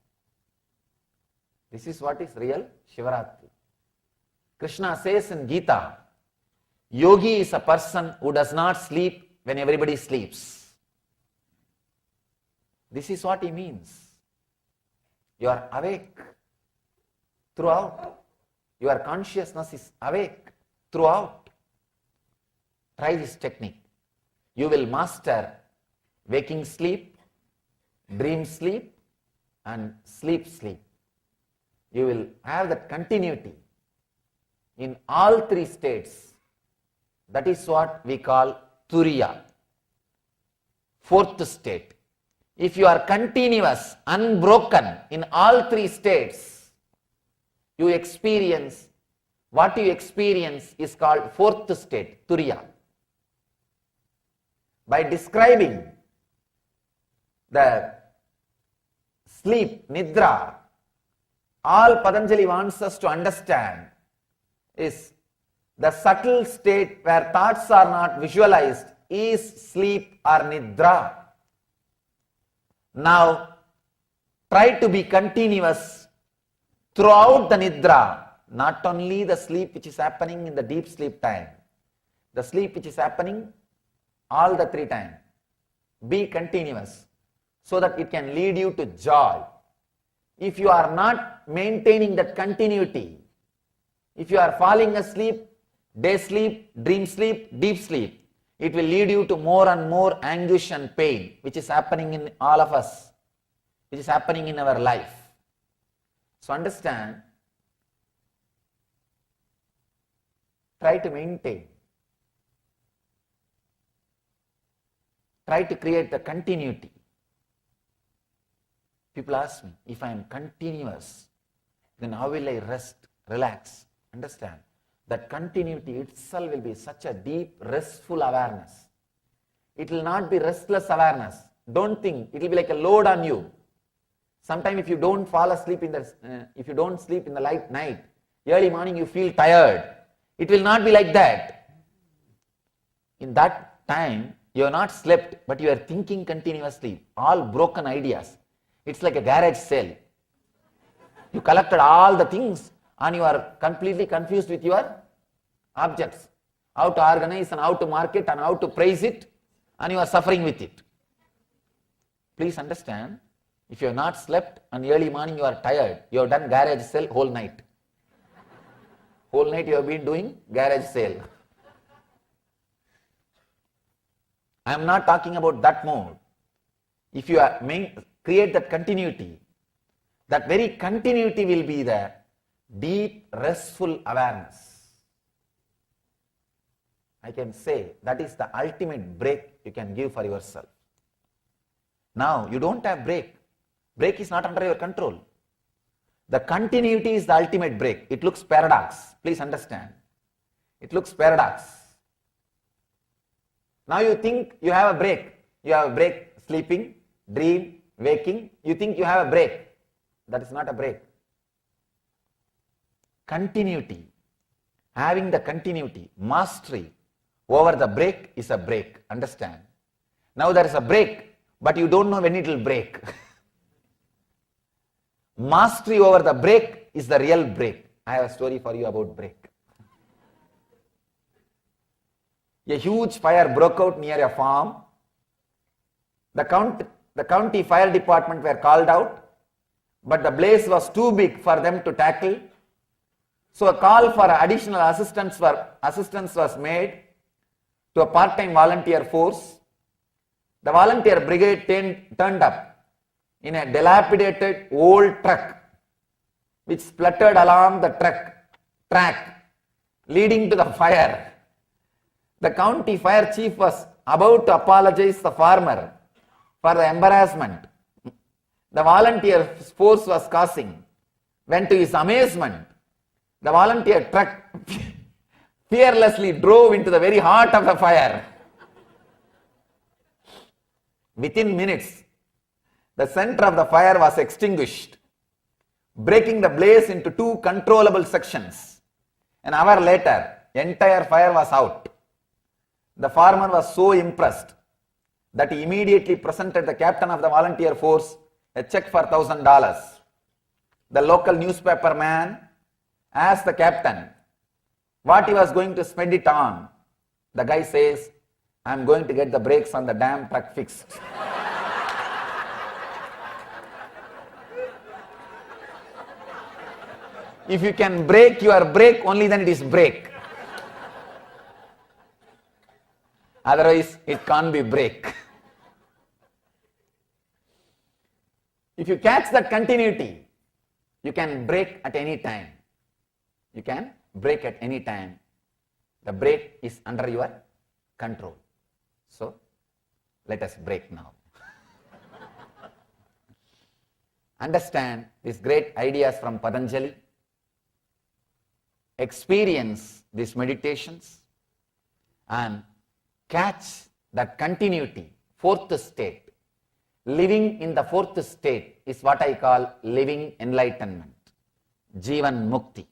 This is what is real Shivaratri. Krishna says in Gita, yogi is a person who does not sleep when everybody sleeps. This is what he means. You are awake throughout. Your consciousness is awake throughout. Try this technique. You will master waking sleep, dream sleep, and sleep. You will have that continuity in all three states. That is what we call turiya, fourth state. If you are continuous, unbroken in all three states, you experience, what you experience is called fourth state, turiya. By describing the sleep, nidra, all Patanjali wants us to understand is the subtle state where thoughts are not visualized is sleep or nidra. Now, try to be continuous throughout the nidra, not only the sleep which is happening in the deep sleep time, the sleep which is happening all the three times. Be continuous so that it can lead you to joy. If you are not maintaining that continuity, if you are falling asleep, day sleep, dream sleep, deep sleep, it will lead you to more and more anguish and pain, which is happening in all of us, which is happening in our life. So understand, try to maintain, try to create the continuity. People ask me, if I am continuous, then how will I rest, relax? Understand, that continuity itself will be such a deep, restful awareness. It will not be restless awareness. Don't think, it will be like a load on you. Sometimes if you don't fall asleep if you don't sleep in the night, early morning you feel tired. It will not be like that. In that time, you are not slept, but you are thinking continuously, all broken ideas. It's like a garage sale. You collected all the things and you are completely confused with your objects. How to organize and how to market and how to price it, and you are suffering with it. Please understand, if you have not slept and early morning you are tired, you have done garage sale whole night. Whole night you have been doing garage sale. I am not talking about that mode. If you are create that continuity, that very continuity will be the deep, restful awareness. I can say that is the ultimate break you can give for yourself. Now, you don't have break. Break is not under your control. The continuity is the ultimate break. It looks paradox. Please understand. It looks paradox. Now you think you have a break. You have a break sleeping, dream, waking. You think you have a break. That is not a break. Continuity. Having the continuity, mastery over the break is a break. Understand? Now there is a break, but you don't know when it will break. Mastery over the break is the real break. I have a story for you about break. A huge fire broke out near a farm. The county fire department were called out, but the blaze was too big for them to tackle. So a call for additional assistance was made to a part-time volunteer force. The volunteer brigade turned up in a dilapidated old truck which spluttered along the track leading to the fire. The county fire chief was about to apologize to the farmer for the embarrassment the volunteer force was causing, when to his amazement, the volunteer truck fearlessly drove into the very heart of the fire. Within minutes, the center of the fire was extinguished, breaking the blaze into two controllable sections. An hour later, the entire fire was out. The farmer was so impressed that he immediately presented the captain of the volunteer force a check for $1,000. The local newspaper man asked the captain what he was going to spend it on. The guy says, "I am going to get the brakes on the damn truck fixed." If you can break your brake, only then it is brake. Otherwise, it can't be brake. If you catch that continuity, you can break at any time. You can break at any time. The break is under your control. So, let us break now. Understand these great ideas from Patanjali. Experience these meditations and catch that continuity, fourth state. Living in the fourth state is what I call living enlightenment, Jivan Mukti.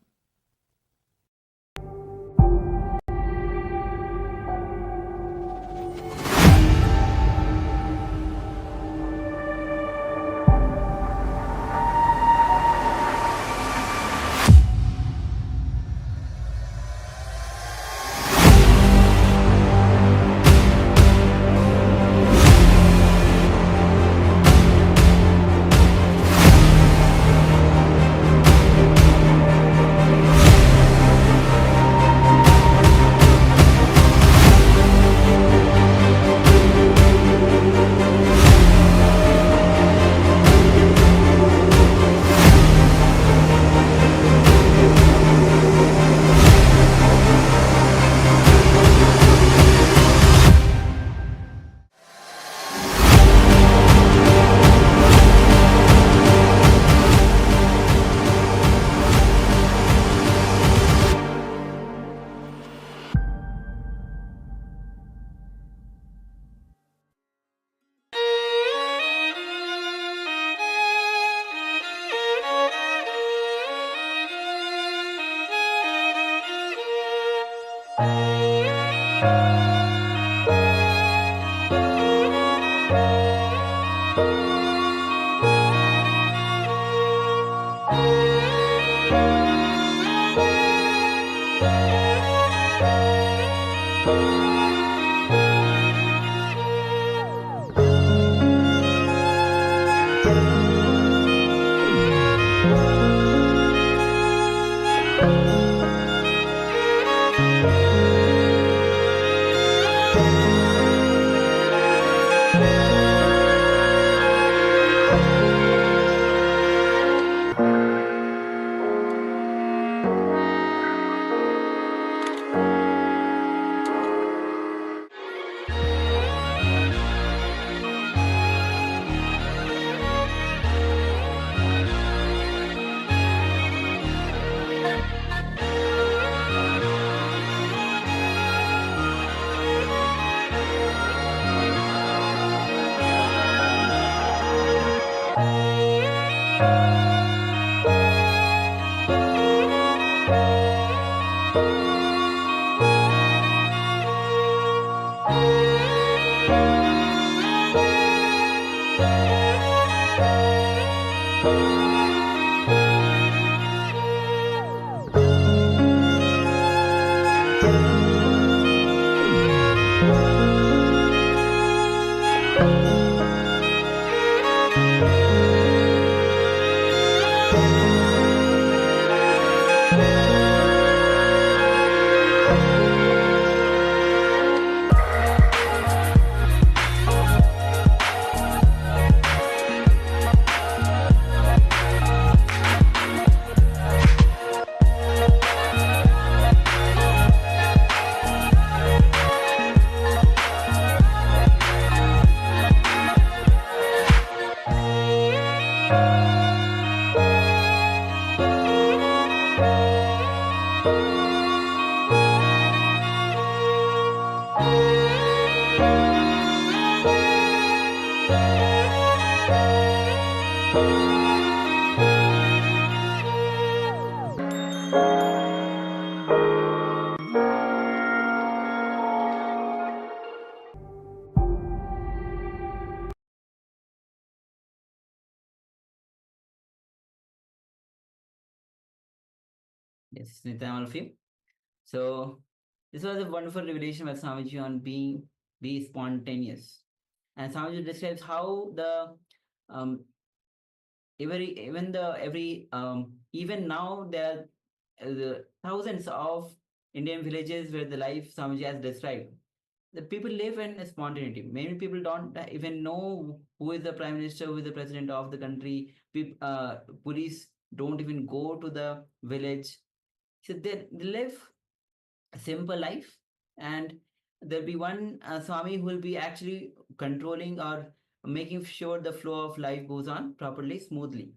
Yes, Nithyananda, all of you. So this was a wonderful revelation by Swamiji on be spontaneous. And Swamiji describes how the even now there are the thousands of Indian villages where the life Swamiji has described. The people live in spontaneity. Many people don't even know who is the prime minister, who is the president of the country. Police don't even go to the village. So they live a simple life, and there'll be one Swami who will be actually controlling or making sure the flow of life goes on properly, smoothly.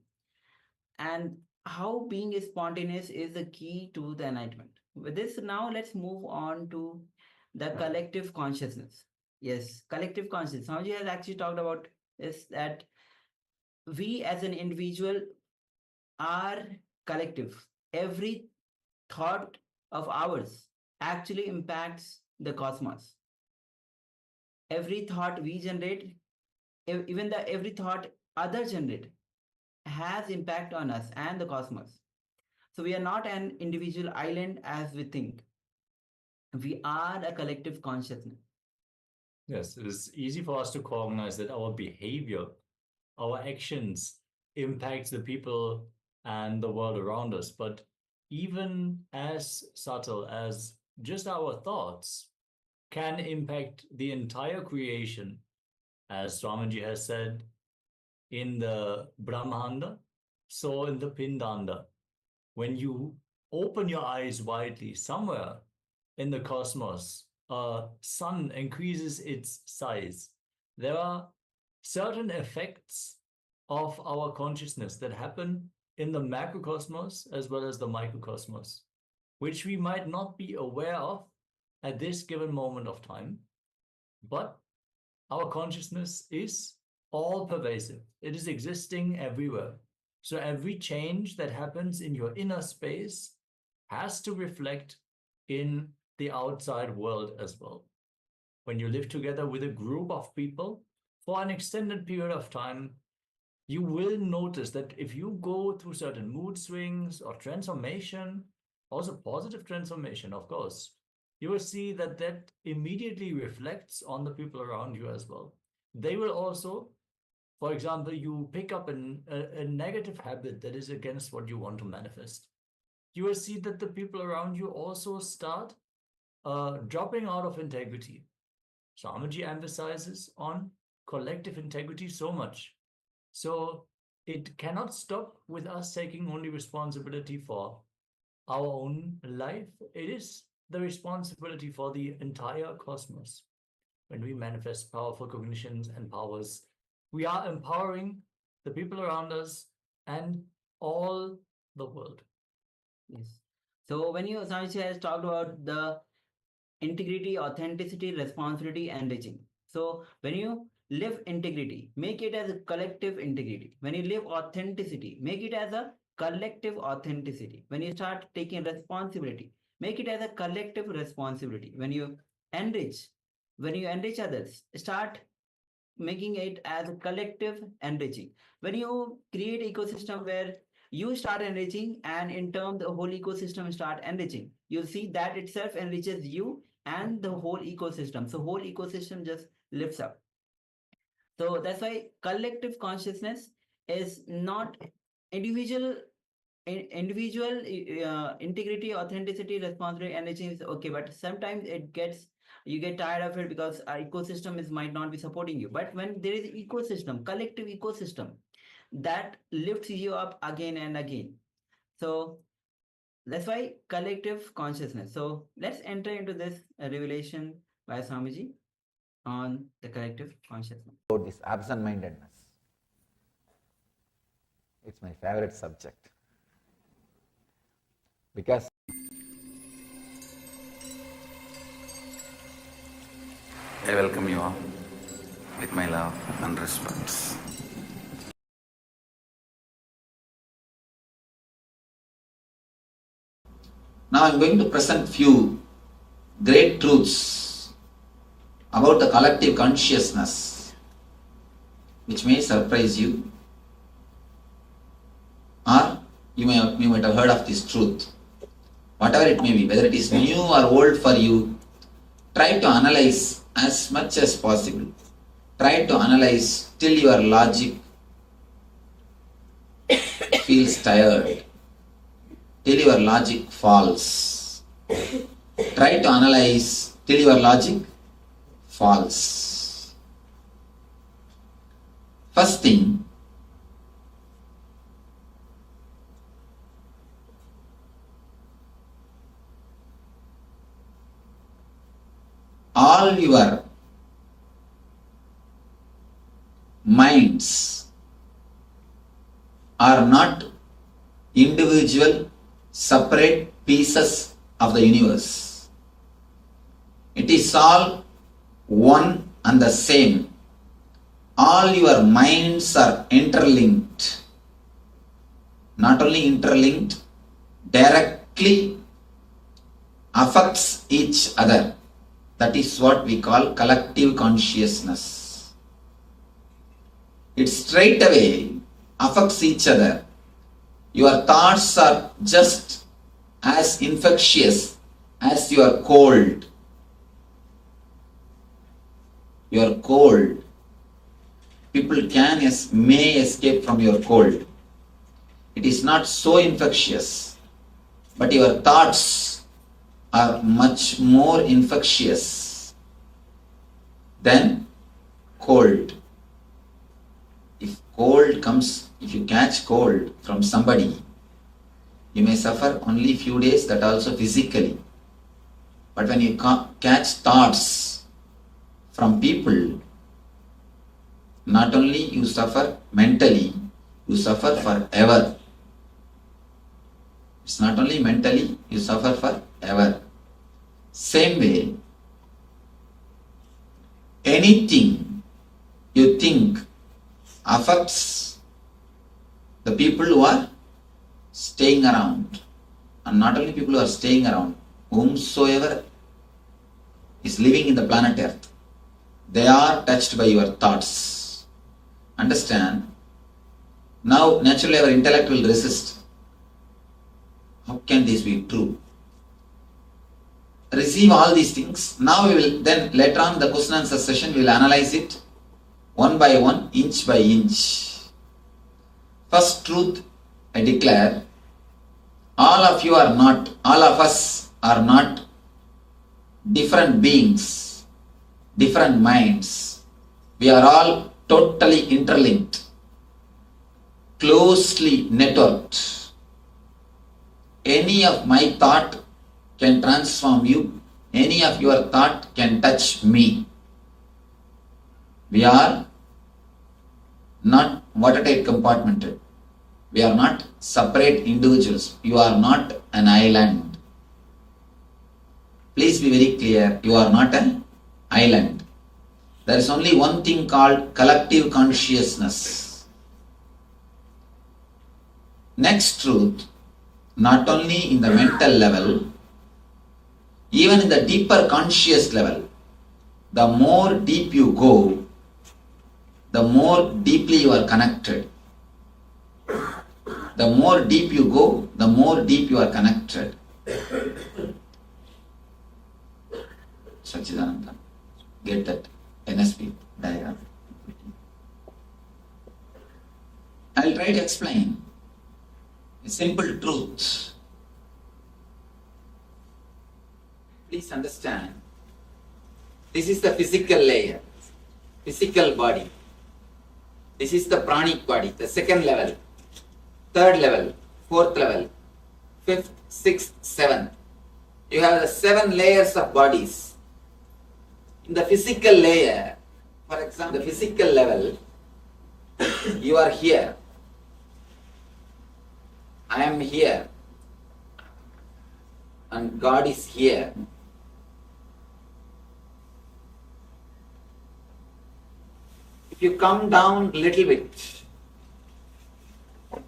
And how being spontaneous is the key to the enlightenment. With this, now let's move on to the collective consciousness. Yes, collective consciousness. Swamiji has actually talked about is that we as an individual are collective. Every thought of ours actually impacts the cosmos. Every thought we generate, even the every thought others generate, has impact on us and the cosmos. So we are not an individual island as we think. We are a collective consciousness. Yes, it is easy for us to recognize that our behavior, our actions impacts the people and the world around us. But even as subtle as just our thoughts can impact the entire creation, as Swamiji has said, in the Brahmanda, so in the Pindanda. When you open your eyes widely, somewhere in the cosmos, a sun increases its size. There are certain effects of our consciousness that happen in the macrocosmos as well as the microcosmos, which we might not be aware of at this given moment of time. But our consciousness is all pervasive. It is existing everywhere. So every change that happens in your inner space has to reflect in the outside world as well. When you live together with a group of people for an extended period of time, you will notice that if you go through certain mood swings or transformation, also positive transformation, of course, you will see that that immediately reflects on the people around you as well. They will also, for example, you pick up a negative habit that is against what you want to manifest. You will see that the people around you also start dropping out of integrity. Swamiji emphasizes on collective integrity so much. So it cannot stop with us taking only responsibility for our own life. It is the responsibility for the entire cosmos. When we manifest powerful cognitions and powers, we are empowering the people around us and all the world. Yes. So when you, Swamiji has talked about the integrity, authenticity, responsibility, and reaching. So when you live integrity, make it as a collective integrity. When you live authenticity, make it as a collective authenticity. When you start taking responsibility, make it as a collective responsibility. Enrich, when you enrich others, start making it as a collective enriching. When you create ecosystem where you start enriching and in turn the whole ecosystem start enriching, you'll see that itself enriches you and the whole ecosystem. So whole ecosystem just lifts up. So that's why collective consciousness is not individual. Individual integrity, authenticity, responsibility, enriching is okay, but sometimes you get tired of it because our ecosystem might not be supporting you. But when there is ecosystem, collective ecosystem, that lifts you up again and again. So that's why collective consciousness. So let's enter into this revelation by Swamiji on the collective consciousness. About this absent-mindedness. It's my favorite subject. Because I welcome you all with my love and respect. Now I am going to present few great truths about the collective consciousness which may surprise you, or you might have heard of this truth. Whatever it may be, whether it is new or old for you, try to analyze as much as possible. Try to analyze till your logic feels tired, till your logic falls. Try to analyze till your logic falls. First thing, all your minds are not individual, separate pieces of the universe. It is all one and the same. All your minds are interlinked. Not only interlinked, directly affects each other. That is what we call collective consciousness. It straight away affects each other. Your thoughts are just as infectious as your cold. Your cold. People may escape from your cold. It is not so infectious, but your thoughts are much more infectious than cold. If you catch cold from somebody, you may suffer only few days, that also physically. But when you catch thoughts from people, not only you suffer mentally, you suffer forever. It's not only mentally, you suffer forever. Same way, anything you think affects the people who are staying around. And not only people who are staying around, whomsoever is living in the planet Earth, they are touched by your thoughts. Understand? Now, naturally, our intellect will resist. How can this be true? Receive all these things. Now we will, then later on the question and answer session, we will analyze it one by one, inch by inch. First truth, I declare, all of us are not different beings, different minds. We are all totally interlinked, closely networked. Any of my thought can transform you. Any of your thought can touch me. We are not watertight compartmented. We are not separate individuals. You are not an island. Please be very clear. You are not an island. There is only one thing called collective consciousness. Next truth, not only in the mental level, even in the deeper conscious level, the more deep you go, the more deeply you are connected. The more deep you go, the more deep you are connected. Sachidananda, get that NSP diagram. I will try to explain a simple truth. Please understand, this is the physical layer, physical body. This is the pranic body, the second level, third level, fourth level, fifth, sixth, seventh. You have the 7 layers of bodies. In the physical layer, for example, the physical level, you are here. I am here. And God is here. If you come down a little bit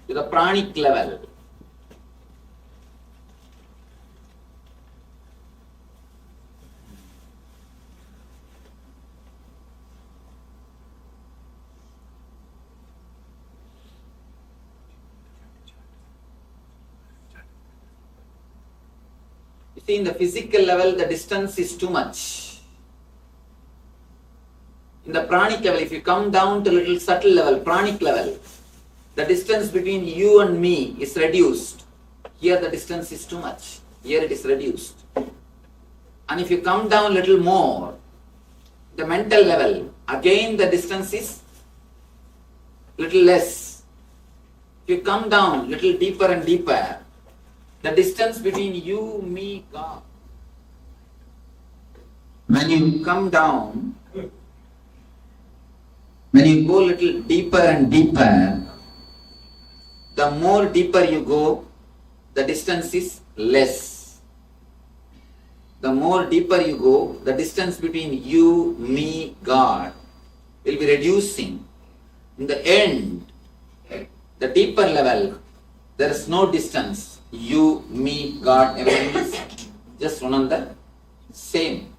to the pranic level, you see, in the physical level, the distance is too much. In the pranic level, if you come down to a little subtle level, pranic level, the distance between you and me is reduced. Here the distance is too much. Here it is reduced. And if you come down a little more, the mental level, again the distance is little less. If you come down a little deeper and deeper, the distance between you, me, God When you come down, when you go a little deeper and deeper, the more deeper you go, the distance is less. The more deeper you go, the distance between you, me, God will be reducing. In the end, the deeper level, there is no distance. You, me, God, everything is just one another, same.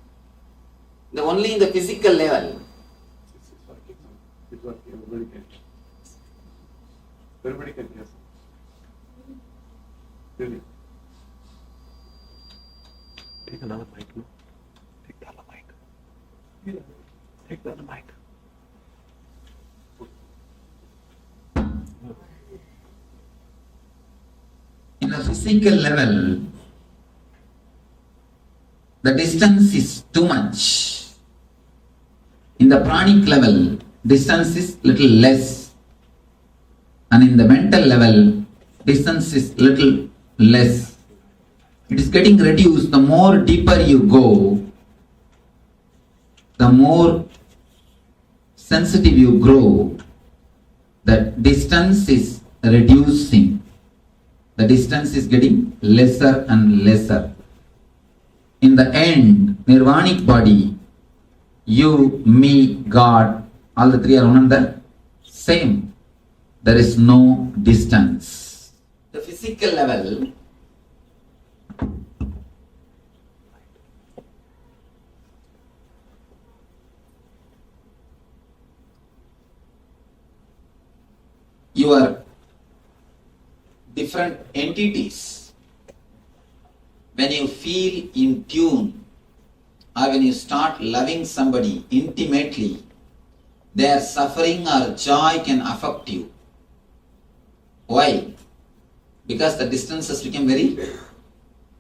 The only in the physical level. Everybody can hear. Really. Take another mic, no? Take the other mic. Take the other mic. In the physical level, the distance is too much. In the pranic level, distance is little less. And in the mental level, distance is little less. It is getting reduced. The more deeper you go, the more sensitive you grow. The distance is reducing. The distance is getting lesser and lesser. In the end, nirvanic body, you, me, God, all the three are one and the same. There is no distance. The physical level, you are different entities. When you feel in tune or when you start loving somebody intimately, their suffering or joy can affect you. Why? Because the distance has become very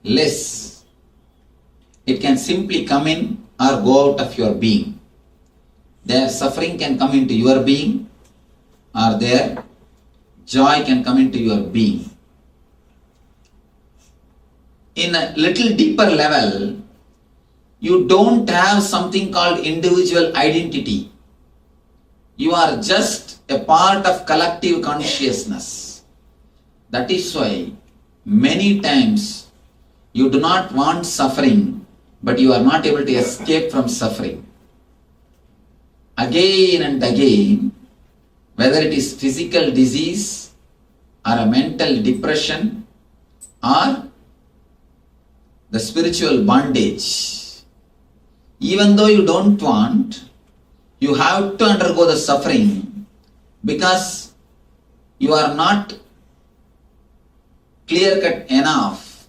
less. It can simply come in or go out of your being. Their suffering can come into your being or their joy can come into your being. In a little deeper level, you don't have something called individual identity. You are just a part of collective consciousness. That is why many times you do not want suffering, but you are not able to escape from suffering. Again and again, whether it is physical disease or a mental depression or the spiritual bondage, even though you don't want, you have to undergo the suffering because you are not clear-cut enough.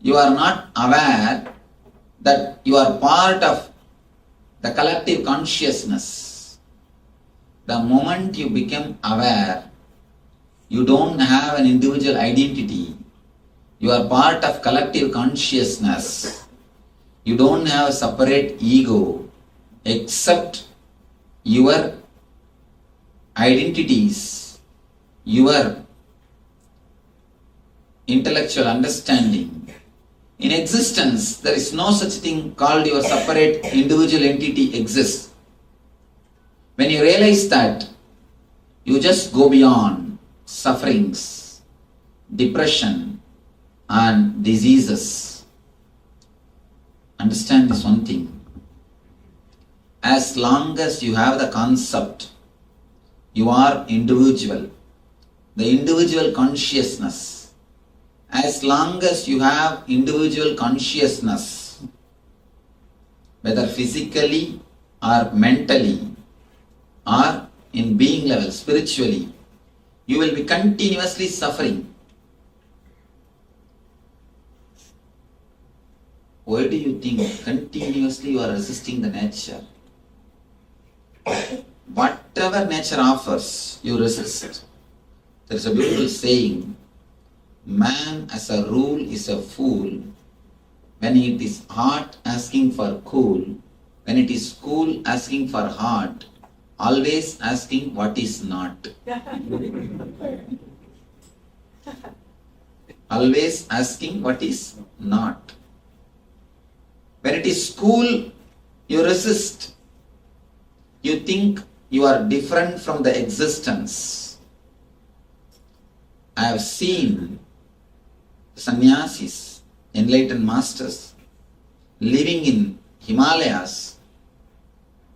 You are not aware that you are part of the collective consciousness. The moment you become aware, you don't have an individual identity. You are part of collective consciousness. You don't have a separate ego except your identities, your intellectual understanding. In existence, there is no such thing called your separate individual entity exists. When you realize that, you just go beyond sufferings, depression, and diseases. Understand this one thing. As long as you have the concept, you are individual. The individual consciousness. As long as you have individual consciousness, whether physically or mentally or in being level, spiritually, you will be continuously suffering. Why do you think continuously you are resisting the nature? Whatever nature offers, you resist. There is a beautiful saying, man as a rule is a fool when it is hot asking for cool, when it is cool asking for hot, always asking what is not. Always asking what is not. When it is cool, You resist. You think you are different from the existence. I have seen sannyasis, enlightened masters, living in Himalayas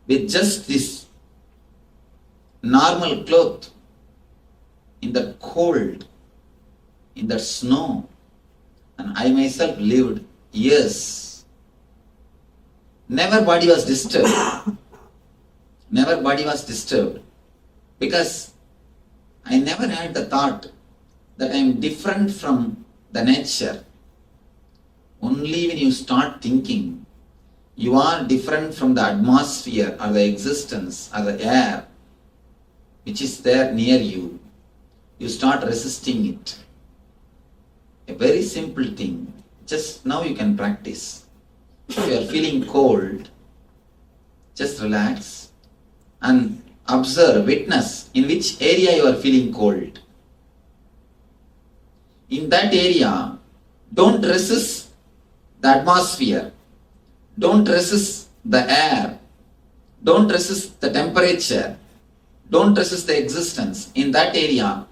with just this normal cloth, in the cold, in the snow. And I myself lived years. Never body was disturbed. Never body was disturbed. Because I never had the thought that I am different from the nature. Only when you start thinking you are different from the atmosphere or the existence or the air which is there near you, you start resisting it. A very simple thing. Just now you can practice. If you are feeling cold, just relax and observe, witness in which area you are feeling cold. In that area, don't resist the atmosphere. Don't resist the air. Don't resist the temperature. Don't resist the existence. In that area,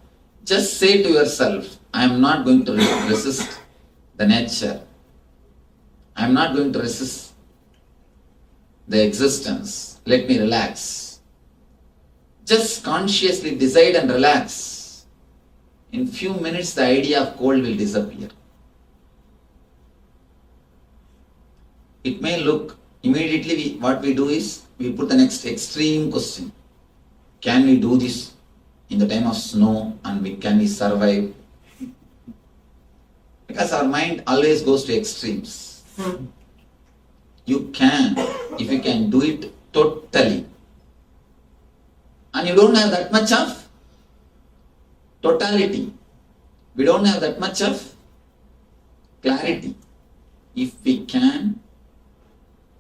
just say to yourself, I am not going to resist the nature. I am not going to resist the existence. Let me relax. Just consciously decide and relax. In few minutes, the idea of cold will disappear. It may look, immediately what we do is, we put the next extreme question. Can we do this in the time of snow and can we survive? Because our mind always goes to extremes. You can, if you can do it totally. And you don't have that much of totality. We don't have that much of clarity. If we can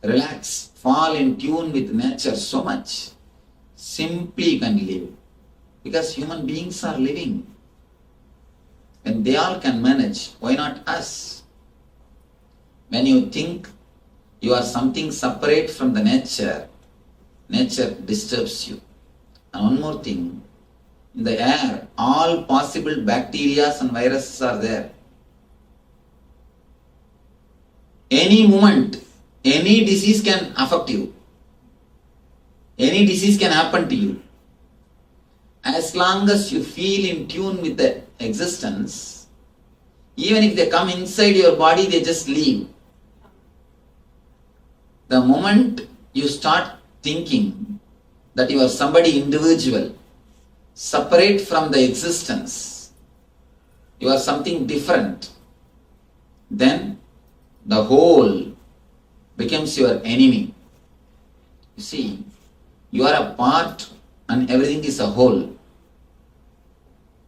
relax, fall in tune with nature so much, simply you can live. Because human beings are living. When they all can manage, why not us? When you think you are something separate from the nature, nature disturbs you. And one more thing, in the air, all possible bacteria and viruses are there. Any moment, any disease can affect you. Any disease can happen to you. As long as you feel in tune with the existence, even if they come inside your body, they just leave. The moment you start thinking that you are somebody individual, separate from the existence, you are something different, then the whole becomes your enemy. You see, you are a part and everything is a whole.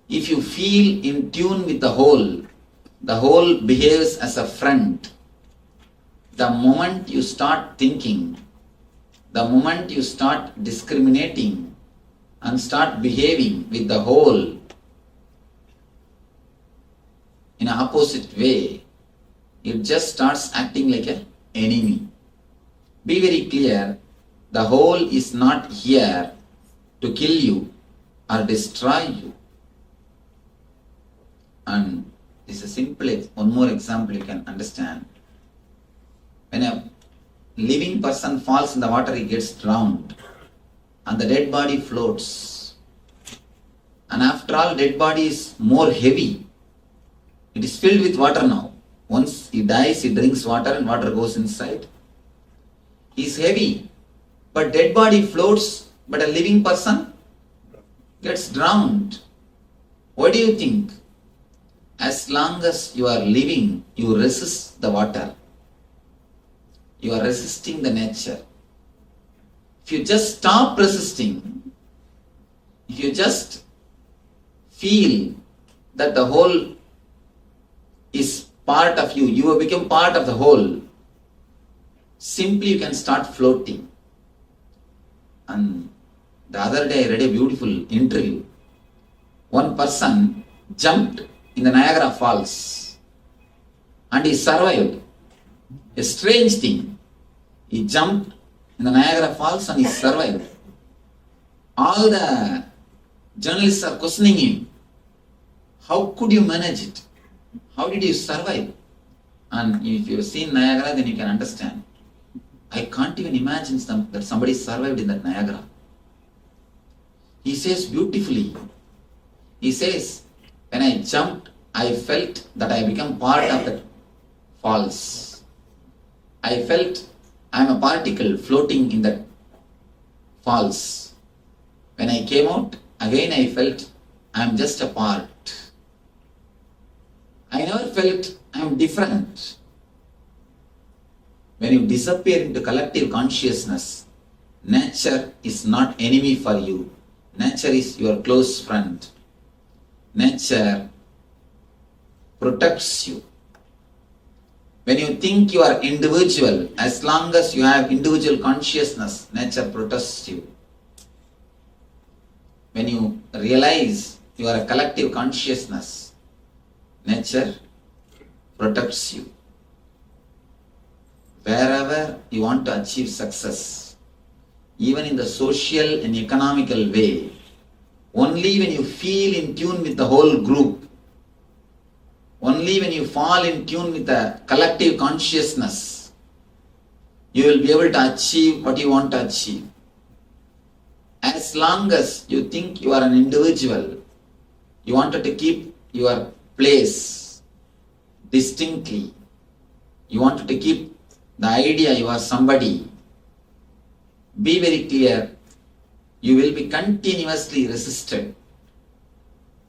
If you feel in tune with the whole behaves as a friend. The moment you start thinking, the moment you start discriminating and start behaving with the whole in an opposite way, it just starts acting like an enemy. Be very clear, the whole is not here to kill you or destroy you. And this is a simple, one more example you can understand. When a living person falls in the water, he gets drowned and the dead body floats. And after all, dead body is more heavy. It is filled with water now. Once he dies, he drinks water and water goes inside. He is heavy, but dead body floats, but a living person gets drowned. What do you think? As long as you are living, you resist the water. You are resisting the nature. If you just stop resisting, if you just feel that the whole is part of you, you have become part of the whole, simply you can start floating. And the other day I read a beautiful interview. One person jumped in the Niagara Falls and he survived. A strange thing. He jumped in the Niagara Falls and he survived. All the journalists are questioning him. How could you manage it? How did you survive? And if you have seen Niagara, then you can understand. I can't even imagine that somebody survived in that Niagara. He says beautifully. He says, when I jumped, I felt that I become part of the falls. I felt I am a particle floating in the falls. When I came out, again I felt I am just a part. I never felt I am different. When you disappear into collective consciousness, nature is not enemy for you. Nature is your close friend. Nature protects you. When you think you are individual, as long as you have individual consciousness, nature protects you. When you realize you are a collective consciousness, nature protects you. Wherever you want to achieve success, even in the social and economical way, only when you feel in tune with the whole group, only when you fall in tune with the collective consciousness, you will be able to achieve what you want to achieve. As long as you think you are an individual, you wanted to keep your place distinctly, you wanted to keep the idea you are somebody, be very clear, you will be continuously resisted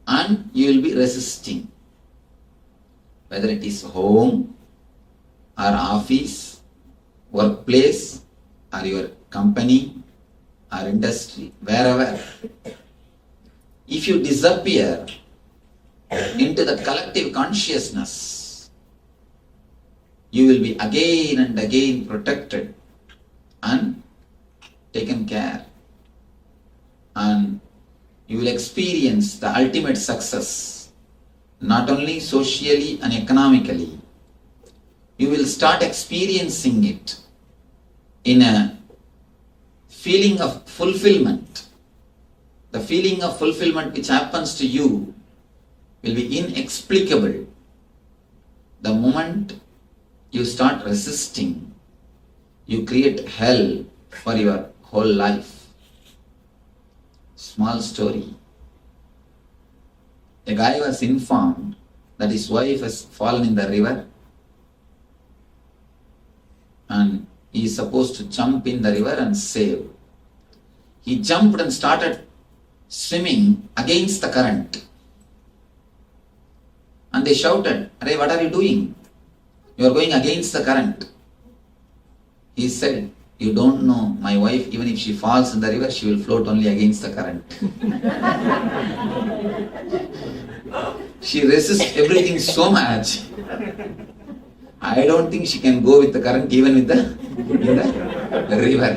and you will be resisting. Whether it is home or office, workplace or your company or industry, wherever. If you disappear into the collective consciousness, you will be again and again protected and taken care. And you will experience the ultimate success, not only socially and economically. You will start experiencing it in a feeling of fulfillment. The feeling of fulfillment which happens to you will be inexplicable. The moment you start resisting, you create hell for your whole life. Small story. A guy was informed that his wife has fallen in the river and he is supposed to jump in the river and save. He jumped and started swimming against the current. And they shouted, "Arey, what are you doing? You are going against the current." He said, "You don't know, my wife, even if she falls in the river, she will float only against the current." She resists everything so much. I don't think she can go with the current even with the river.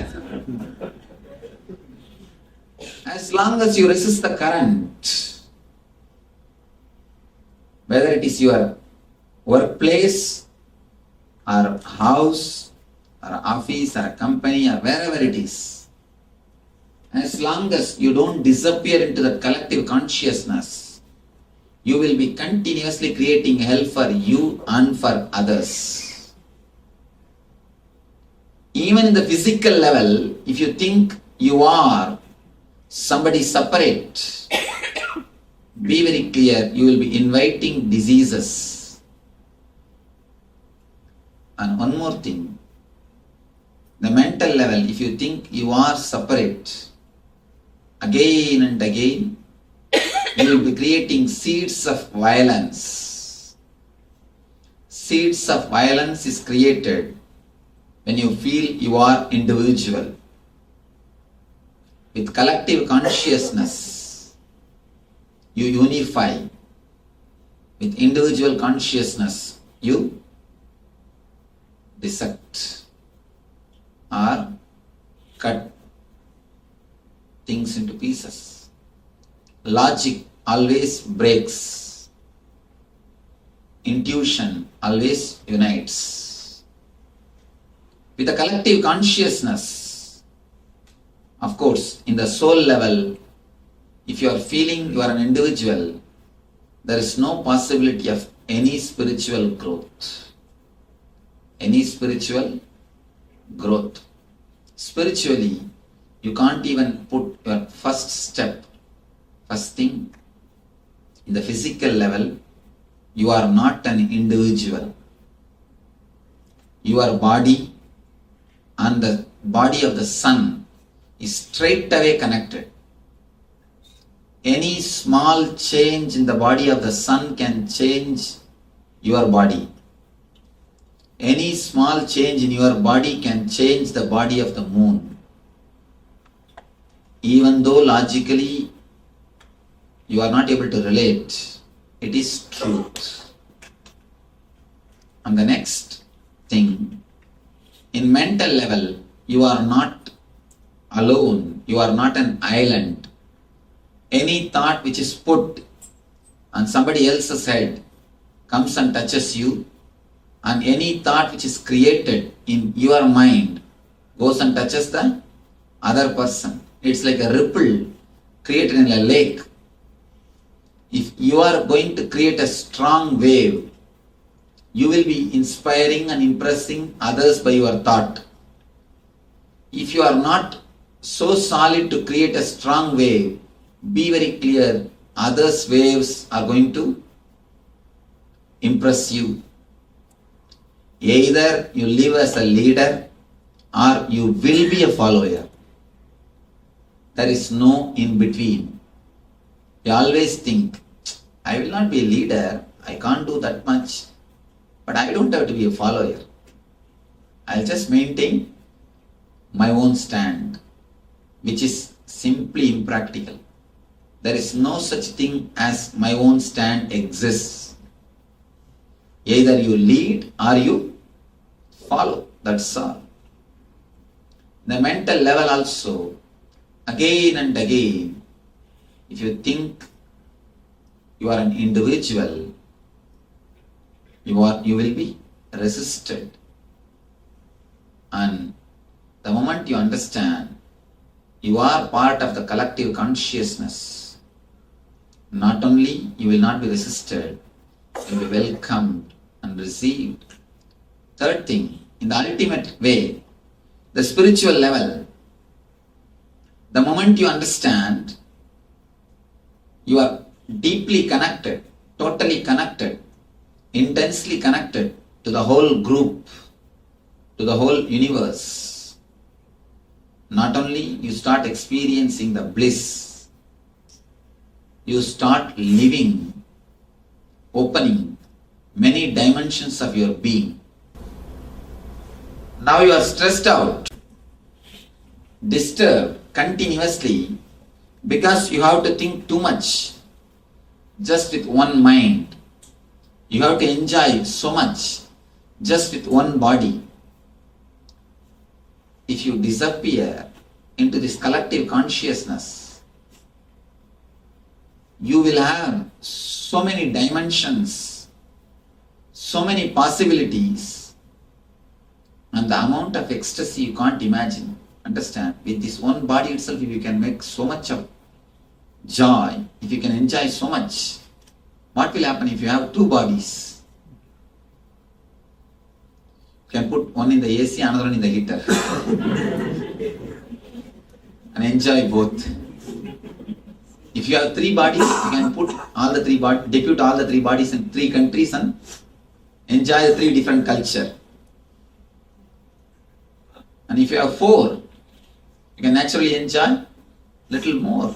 As long as you resist the current, whether it is your workplace or house or office or a company or wherever it is, as long as you don't disappear into the collective consciousness, you will be continuously creating hell for you and for others. Even in the physical level, if you think you are somebody separate, be very clear, you will be inviting diseases. And one more thing, the mental level, if you think you are separate, again and again, you will be creating seeds of violence. Seeds of violence is created when you feel you are individual. With collective consciousness, you unify. With individual consciousness, you dissect or cut things into pieces. Logic always breaks. Intuition always unites. With a collective consciousness, Of course, in the soul level, if you are feeling you are an individual, there is no possibility of any spiritual growth. Any spiritual growth. Spiritually, you can't even put your first step, first thing. In the physical level, you are not an individual. Your body and the body of the sun is straight away connected. Any small change in the body of the sun can change your body. Any small change in your body can change the body of the moon. Even though logically you are not able to relate, it is truth. And the next thing, in mental level, you are not alone, you are not an island. Any thought which is put on somebody else's head comes and touches you, and any thought which is created in your mind goes and touches the other person. It's like a ripple created in a lake. If you are going to create a strong wave, you will be inspiring and impressing others by your thought. If you are not so solid to create a strong wave, be very clear, others' waves are going to impress you. Either you live as a leader or you will be a follower. There is no in between. You always think, I will not be a leader, I can't do that much, but I don't have to be a follower. I'll just maintain my own stand, which is simply impractical. There is no such thing as my own stand exists. Either you lead or you follow. That's all. The mental level also, again and again, if you think you are an individual, you will be resisted. And the moment you understand you are part of the collective consciousness, not only you will not be resisted, you will be welcomed and received. Third thing, in the ultimate way, the spiritual level, the moment you understand, you are deeply connected, totally connected, intensely connected to the whole group, to the whole universe. Not only you start experiencing the bliss, you start living, opening many dimensions of your being. Now you are stressed out, disturbed continuously because you have to think too much just with one mind. You have to enjoy so much just with one body. If you disappear into this collective consciousness, you will have so many dimensions, so many possibilities, and the amount of ecstasy you can't imagine. Understand? With this one body itself, if you can make so much of joy, if you can enjoy so much, what will happen if you have two bodies? You can put one in the AC, another one in the heater, and enjoy both. If you have three bodies, you can put all the three bodies, depute all the three bodies in 3 countries and enjoy the 3 different culture. And if you have 4, you can naturally enjoy little more.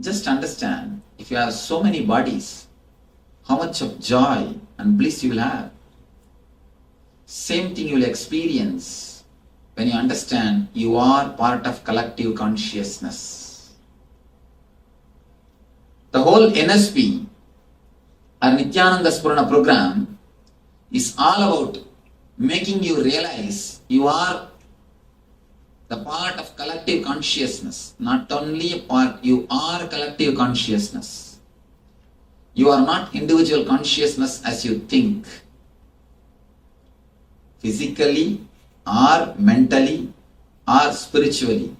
Just understand, if you have so many bodies, how much of joy and bliss you will have. Same thing you will experience when you understand you are part of collective consciousness. The whole NSP or Nithyananda Spurana program is all about making you realize you are the part of collective consciousness. Not only a part, you are collective consciousness. You are not individual consciousness as you think. Physically or mentally, or spiritually.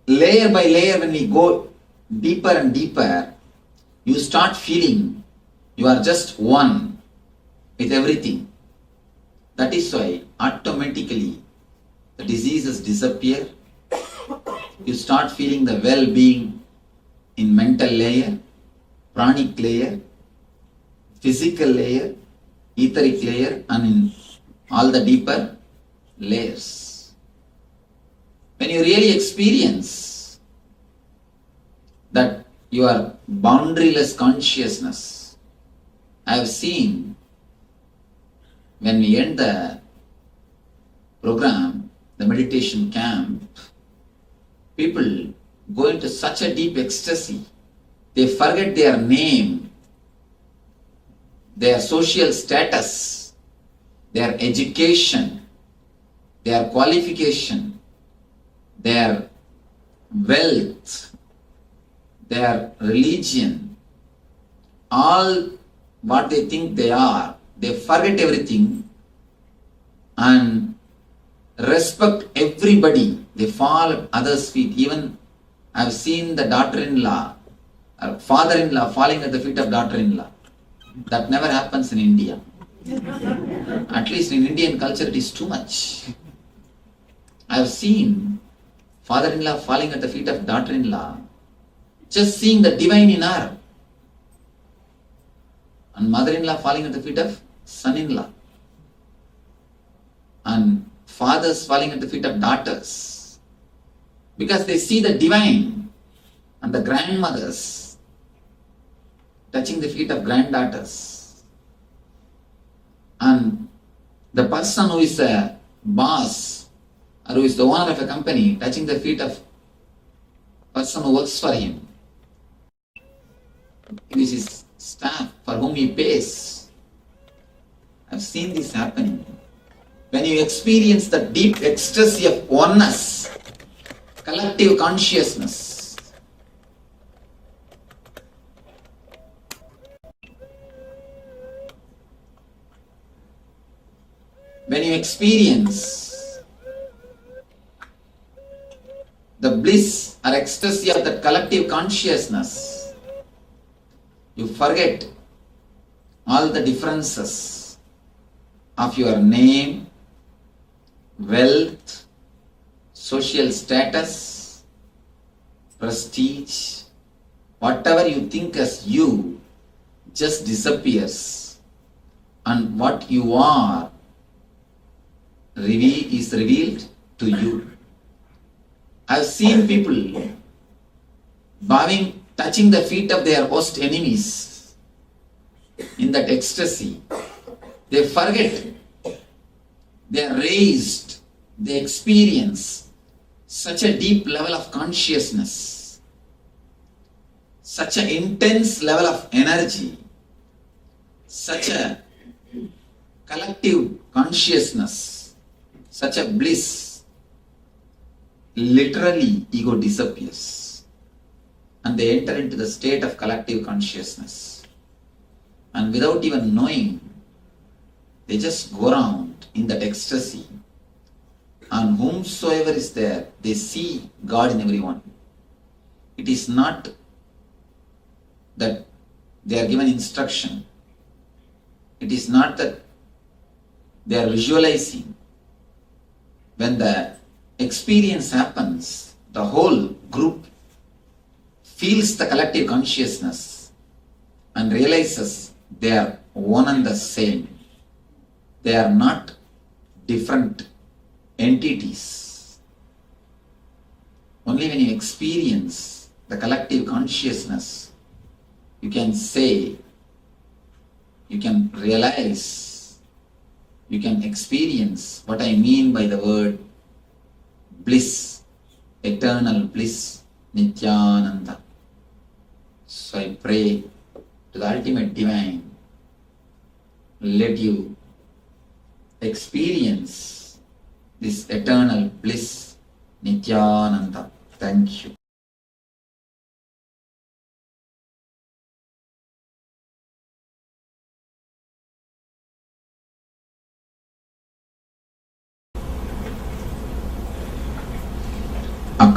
Layer by layer, when we go deeper and deeper, you start feeling you are just one with everything. That is why automatically the diseases disappear. You start feeling the well-being in mental layer, pranic layer, physical layer, etheric layer, and in all the deeper layers. When you really experience that you are boundaryless consciousness, I have seen when we end the program, the meditation camp, people go into such a deep ecstasy, they forget their name, their social status, their education, their qualification, their wealth, their religion, all what they think they are. They forget everything and respect everybody. They fall at others' feet. Even I have seen the daughter-in-law, father-in-law falling at the feet of daughter-in-law. That never happens in India. At least in Indian culture it is too much. I have seen father-in-law falling at the feet of daughter-in-law, just seeing the divine in her. And mother-in-law falling at the feet of son-in-law. And fathers falling at the feet of daughters. Because they see the divine. And the grandmothers touching the feet of granddaughters. And the person who is a boss or who is the owner of a company touching the feet of person who works for him. This is staff for whom he pays. I've seen this happening. When you experience the deep ecstasy of oneness, collective consciousness, when you experience the bliss or ecstasy of that collective consciousness, you forget all the differences of your name, wealth, social status, prestige, whatever you think as you just disappears, and what you are is revealed to you. I've seen people bowing, touching the feet of their worst enemies in that ecstasy. They forget, they are raised, they experience such a deep level of consciousness, such an intense level of energy, such a collective consciousness, such a bliss. Literally, ego disappears and they enter into the state of collective consciousness. And without even knowing, they just go around in that ecstasy. And whomsoever is there, they see God in everyone. It is not that they are given instruction. It is not that they are visualizing. When the experience happens, the whole group feels the collective consciousness and realizes they are one and the same. They are not different entities. Only when you experience the collective consciousness, you can say, you can realize, you can experience what I mean by the word bliss, eternal bliss, Nithyananda. So I pray to the ultimate divine, let you experience this eternal bliss, Nithyananda. Thank you.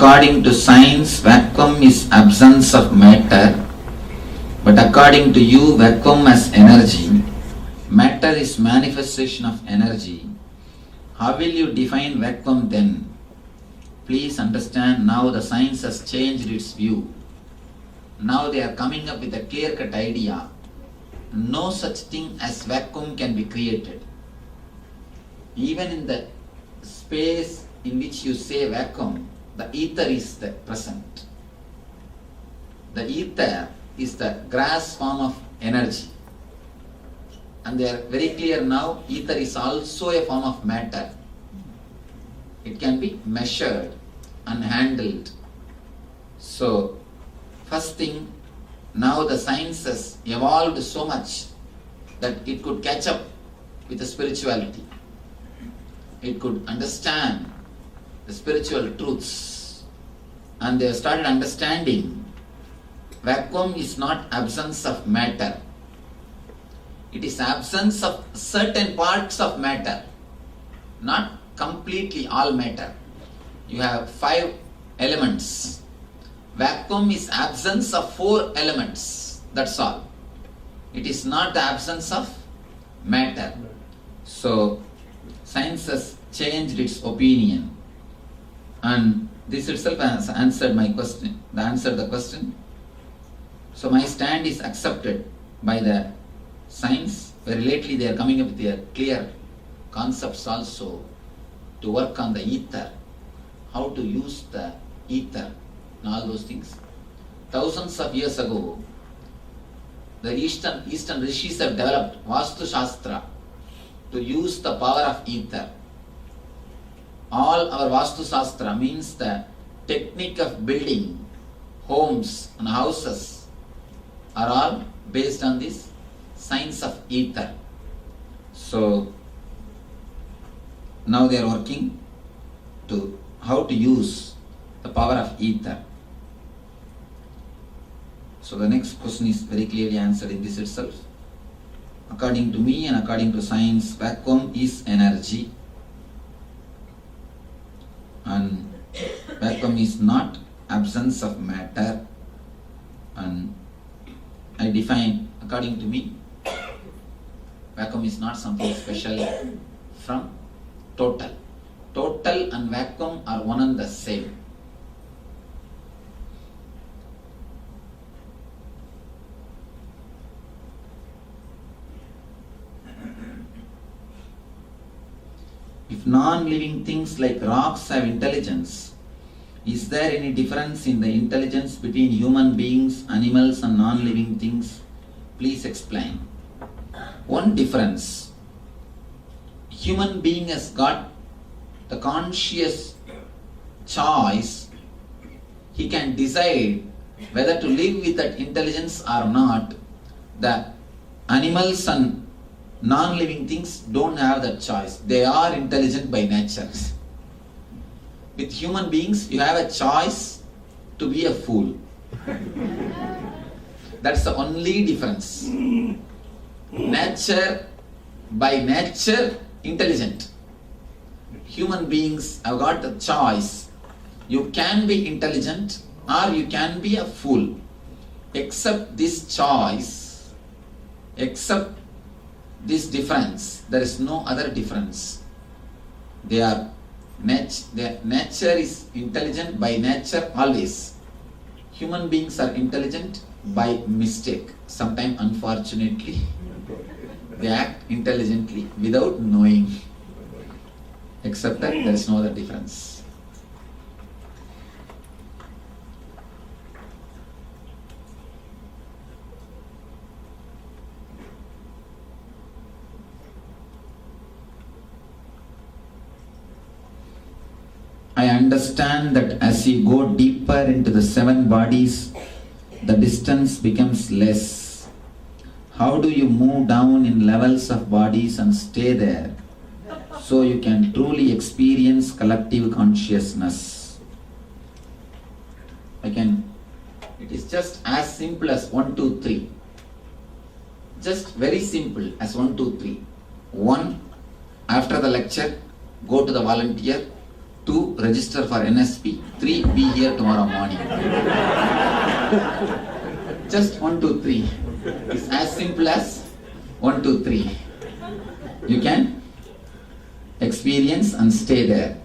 according to science, vacuum is absence of matter, but according to you, vacuum as energy, matter is manifestation of energy. How will you define vacuum then? Please understand, now the science has changed its view. Now they are coming up with a clear-cut idea. No such thing as vacuum can be created. Even in the space in which you say vacuum, the ether is the present. The ether is the grass form of energy. And they are very clear now, ether is also a form of matter. It can be measured and handled. So, first thing, now the science has evolved so much that it could catch up with the spirituality. It could understand the spiritual truths. And they have started understanding vacuum is not absence of matter. It is absence of certain parts of matter, not completely all matter. You have 5 elements. Vacuum is absence of 4 elements. That's all. It is not the absence of matter. So, science has changed its opinion. And this itself has answered my question. Answered the question. So, my stand is accepted by the science, where lately they are coming up with their clear concepts also to work on the ether, how to use the ether and all those things. Thousands of years ago, the Eastern rishis have developed Vastu Shastra to use the power of ether. All our Vastu Shastra means the technique of building homes and houses are all based on this science of ether. So now they are working to how to use the power of ether. So the next question is very clearly answered in this itself. According to me and according to science, vacuum is energy, and vacuum is not absence of matter. And I define, according to me, vacuum is not something special from total. Total and vacuum are one and the same. If non-living things like rocks have intelligence, is there any difference in the intelligence between human beings, animals and non-living things? Please explain. One difference. Human being has got the conscious choice. He can decide whether to live with that intelligence or not. The animals and non-living things don't have that choice. They are intelligent by nature. With human beings, you have a choice to be a fool. That's the only difference. Nature, by nature, intelligent. Human beings have got the choice. You can be intelligent or you can be a fool. Except this choice, except this difference, there is no other difference. Nature is intelligent by nature always. Human beings are intelligent by mistake. Sometimes, unfortunately, they act intelligently without knowing. Except that there is no other difference. I understand that as you go deeper into the 7 bodies, the distance becomes less. How do you move down in levels of bodies and stay there so you can truly experience collective consciousness? It is just as simple as 1, 2, 3. Just very simple as 1, 2, 3. 1, after the lecture, go to the volunteer, 2. Register for NSP. 3. Be here tomorrow morning. Just 1, 2, 3. It's as simple as 1, 2, 3. You can experience and stay there.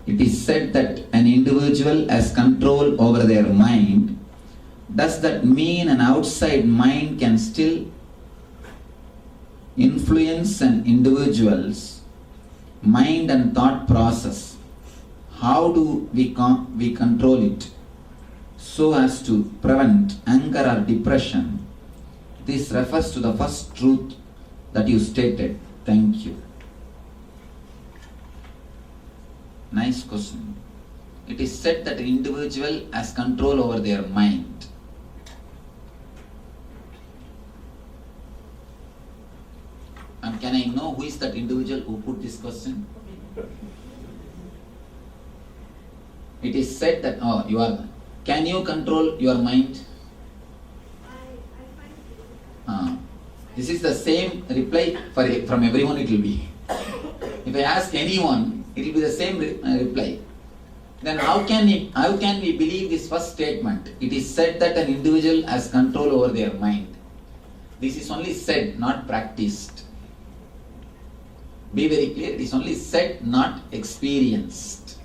It is said that an individual has control over their mind. Does that mean an outside mind can still influence an individual's mind and thought process? How do we control it so as to prevent anger or depression? This refers to the first truth that you stated. Thank you. Nice question. It is said that an individual has control over their mind. And can I know who is that individual who put this question? It is said that, you are. Can you control your mind? This is the same reply from everyone it will be. If I ask anyone, it will be the same reply. Then how can we believe this first statement? It is said that an individual has control over their mind. This is only said, not practiced. Be very clear, it is only said, not experienced.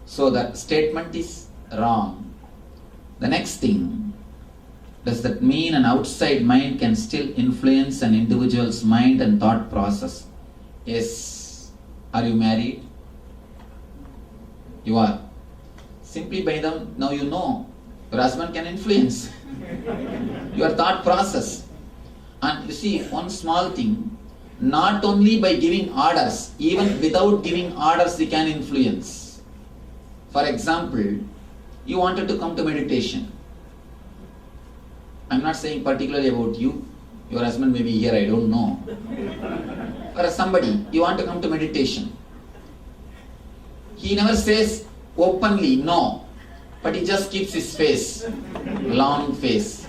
So that statement is wrong. The next thing, does that mean an outside mind can still influence an individual's mind and thought process? Yes. Are you married? You are. Simply by now you know your husband can influence your thought process. And you see, one small thing, not only by giving orders, even without giving orders he can influence. For example, you wanted to come to meditation. I'm not saying particularly about you. Your husband may be here, I don't know. For somebody, you want to come to meditation. He never says openly no, but he just keeps his face, long face.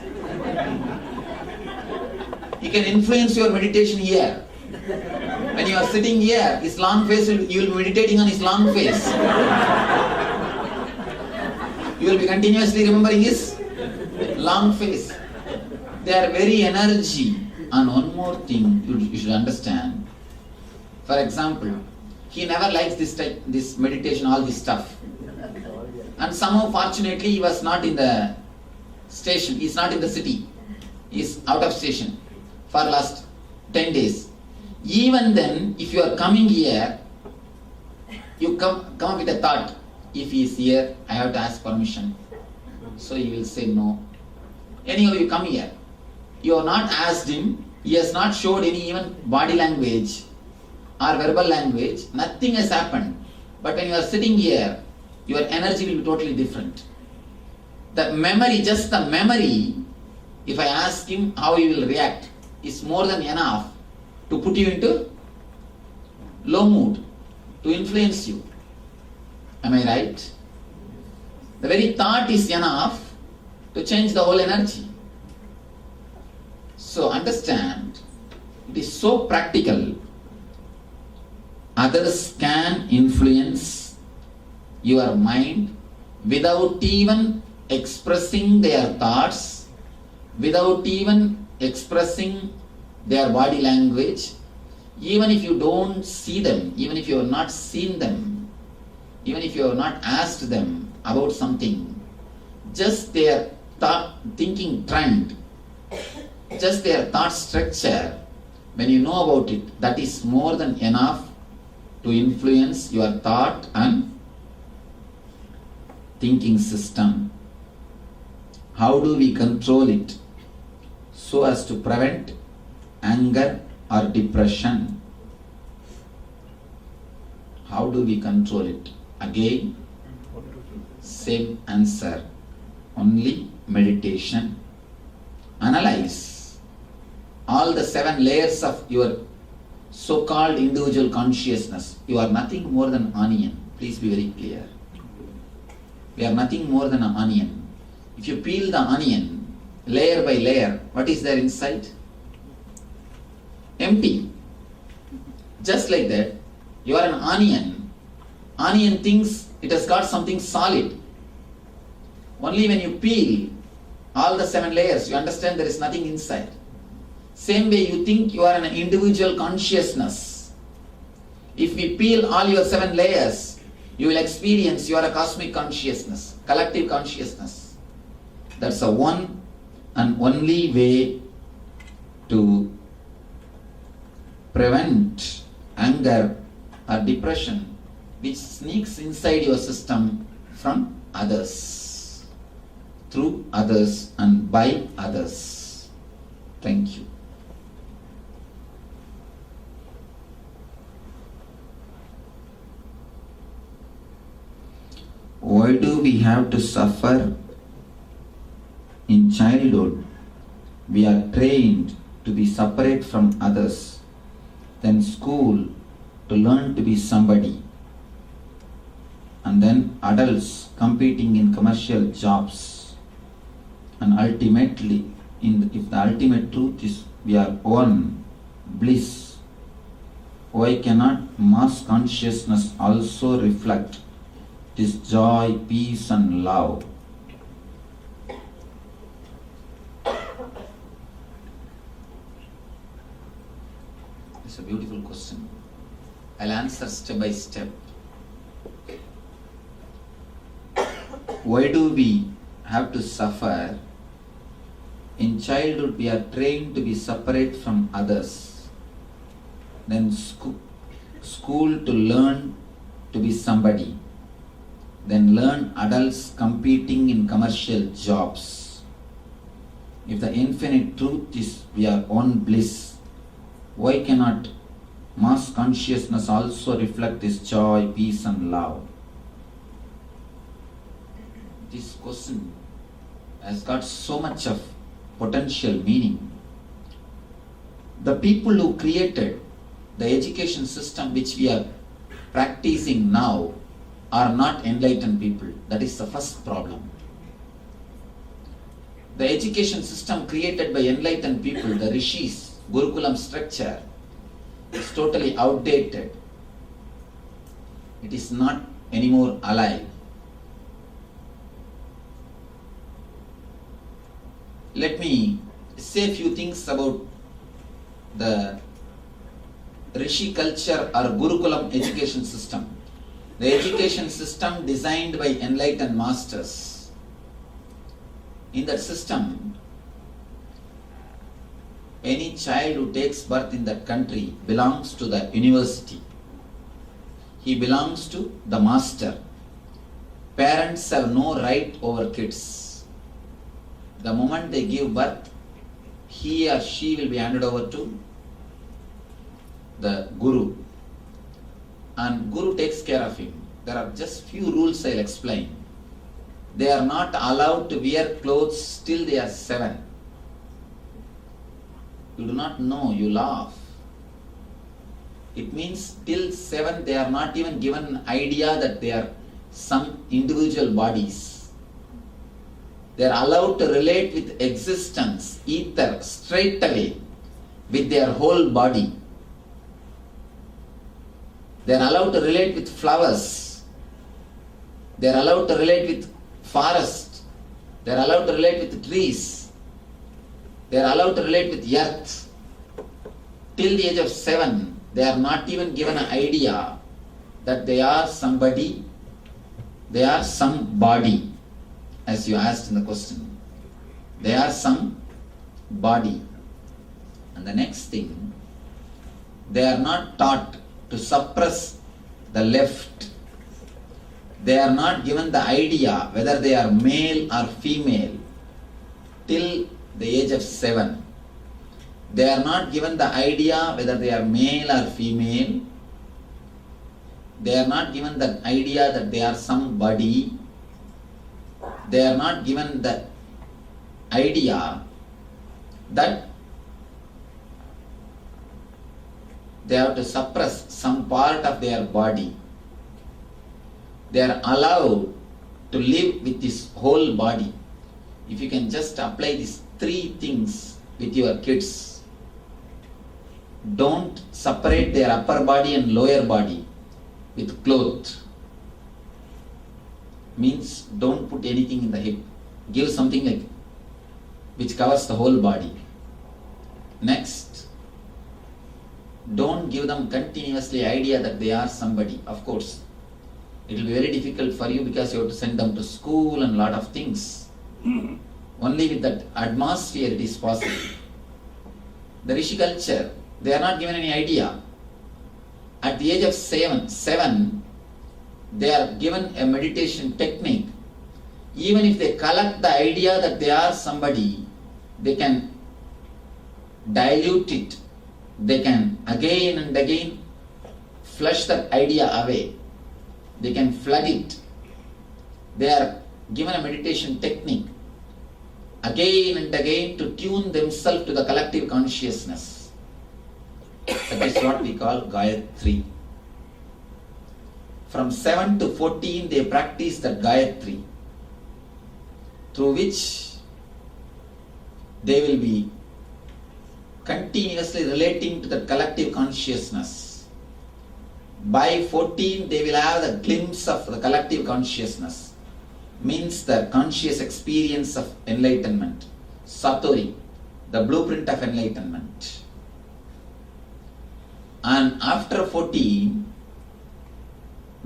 He can influence your meditation here. When you are sitting here, his long face, you will be meditating on his long face. You will be continuously remembering his long face. They are very energy. And one more thing you should understand. For example, he never likes this meditation, all this stuff. And somehow, fortunately, he was not in the station. He is not in the city. He is out of station for last 10 days. Even then, if you are coming here, you come up with a thought. If he is here, I have to ask permission. So he will say no. Anyhow, you come here. You have not asked him. He has not showed any even body language or verbal language. Nothing has happened. But when you are sitting here, your energy will be totally different. The memory, just the memory, if I ask him how he will react, is more than enough to put you into low mood, to influence you. Am I right? The very thought is enough to change the whole energy. So understand, it is so practical. Others can influence your mind without even expressing their thoughts, without even expressing their body language. Even if you don't see them, even if you have not seen them, even if you have not asked them about something, just their thinking trend, just their thought structure, when you know about it, that is more than enough to influence your thought and thinking system. How do we control it so as to prevent anger or depression? How do we control it? Again, same answer. Only meditation. Analyze all the 7 layers of your so-called individual consciousness. You are nothing more than onion. Please be very clear. We are nothing more than an onion. If you peel the onion layer by layer, what is there inside? Empty. Just like that, you are an onion. Onion thinks it has got something solid. Only when you peel all the 7 layers, you understand there is nothing inside. Same way you think you are an individual consciousness. If we peel all your 7 layers, you will experience you are a cosmic consciousness, collective consciousness. That's the one and only way to prevent anger or depression which sneaks inside your system from others, through others and by others. Thank you. Why do we have to suffer? In childhood, we are trained to be separate from others, then school to learn to be somebody, and then adults competing in commercial jobs, and ultimately, if the ultimate truth is we are one, bliss, why cannot mass consciousness also reflect this joy, peace and love? It's a beautiful question. I'll answer step by step. Why do we have to suffer? In childhood, we are trained to be separate from others. Then school to learn to be somebody. Then learn adults competing in commercial jobs. If the infinite truth is we are one bliss, why cannot mass consciousness also reflect this joy, peace and love? This question has got so much of potential meaning. The people who created the education system which we are practicing now are not enlightened people. That is the first problem. The education system created by enlightened people, the rishis, Gurukulam structure, is totally outdated. It is not anymore alive. Let me say a few things about the rishi culture or Gurukulam education system. The education system designed by enlightened masters. In that system, any child who takes birth in that country belongs to the university. He belongs to the master. Parents have no right over kids. The moment they give birth, he or she will be handed over to the Guru. And Guru takes care of him. There are just few rules I'll explain. They are not allowed to wear clothes till they are 7. You do not know, you laugh. It means till 7 they are not even given an idea that they are some individual bodies. They are allowed to relate with existence, ether, straight away with their whole body. They are allowed to relate with flowers. They are allowed to relate with forest. They are allowed to relate with trees. They are allowed to relate with earth. Till the age of 7, they are not even given an idea that they are somebody, they are some body, as you asked in the question. They are some body. And the next thing, they are not taught to suppress the left. They are not given the idea whether they are male or female till the age of 7. They are not given the idea whether they are male or female. They are not given the idea that they are somebody. They are not given the idea that they have to suppress some part of their body. They are allowed to live with this whole body. If you can just apply these three things with your kids, don't separate their upper body and lower body with cloth. Means don't put anything in the hip. Give something like which covers the whole body. Next, don't give them continuously idea that they are somebody. Of course, it will be very difficult for you because you have to send them to school and lot of things. Only with that atmosphere it is possible. The Rishi culture, they are not given any idea. At the age of seven, they are given a meditation technique. Even if they collect the idea that they are somebody, they can dilute it. They can again and again flush that idea away. They can flood it. They are given a meditation technique again and again to tune themselves to the collective consciousness. That is what we call Gayatri. From 7 to 14 they practice that Gayatri, through which they will be continuously relating to the collective consciousness. By 14 they will have the glimpse of the collective consciousness, means the conscious experience of enlightenment, Satori, the blueprint of enlightenment. And after 14,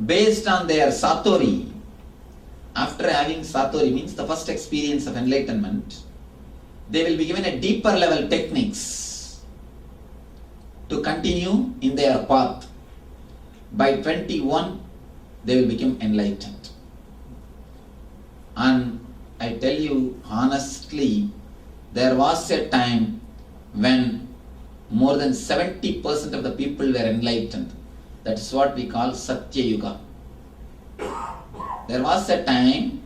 based on their Satori, after having Satori means the first experience of enlightenment, they will be given a deeper level techniques to continue in their path. By 21, they will become enlightened. And I tell you honestly, there was a time when more than 70% of the people were enlightened. That is what we call Satya Yuga. There was a time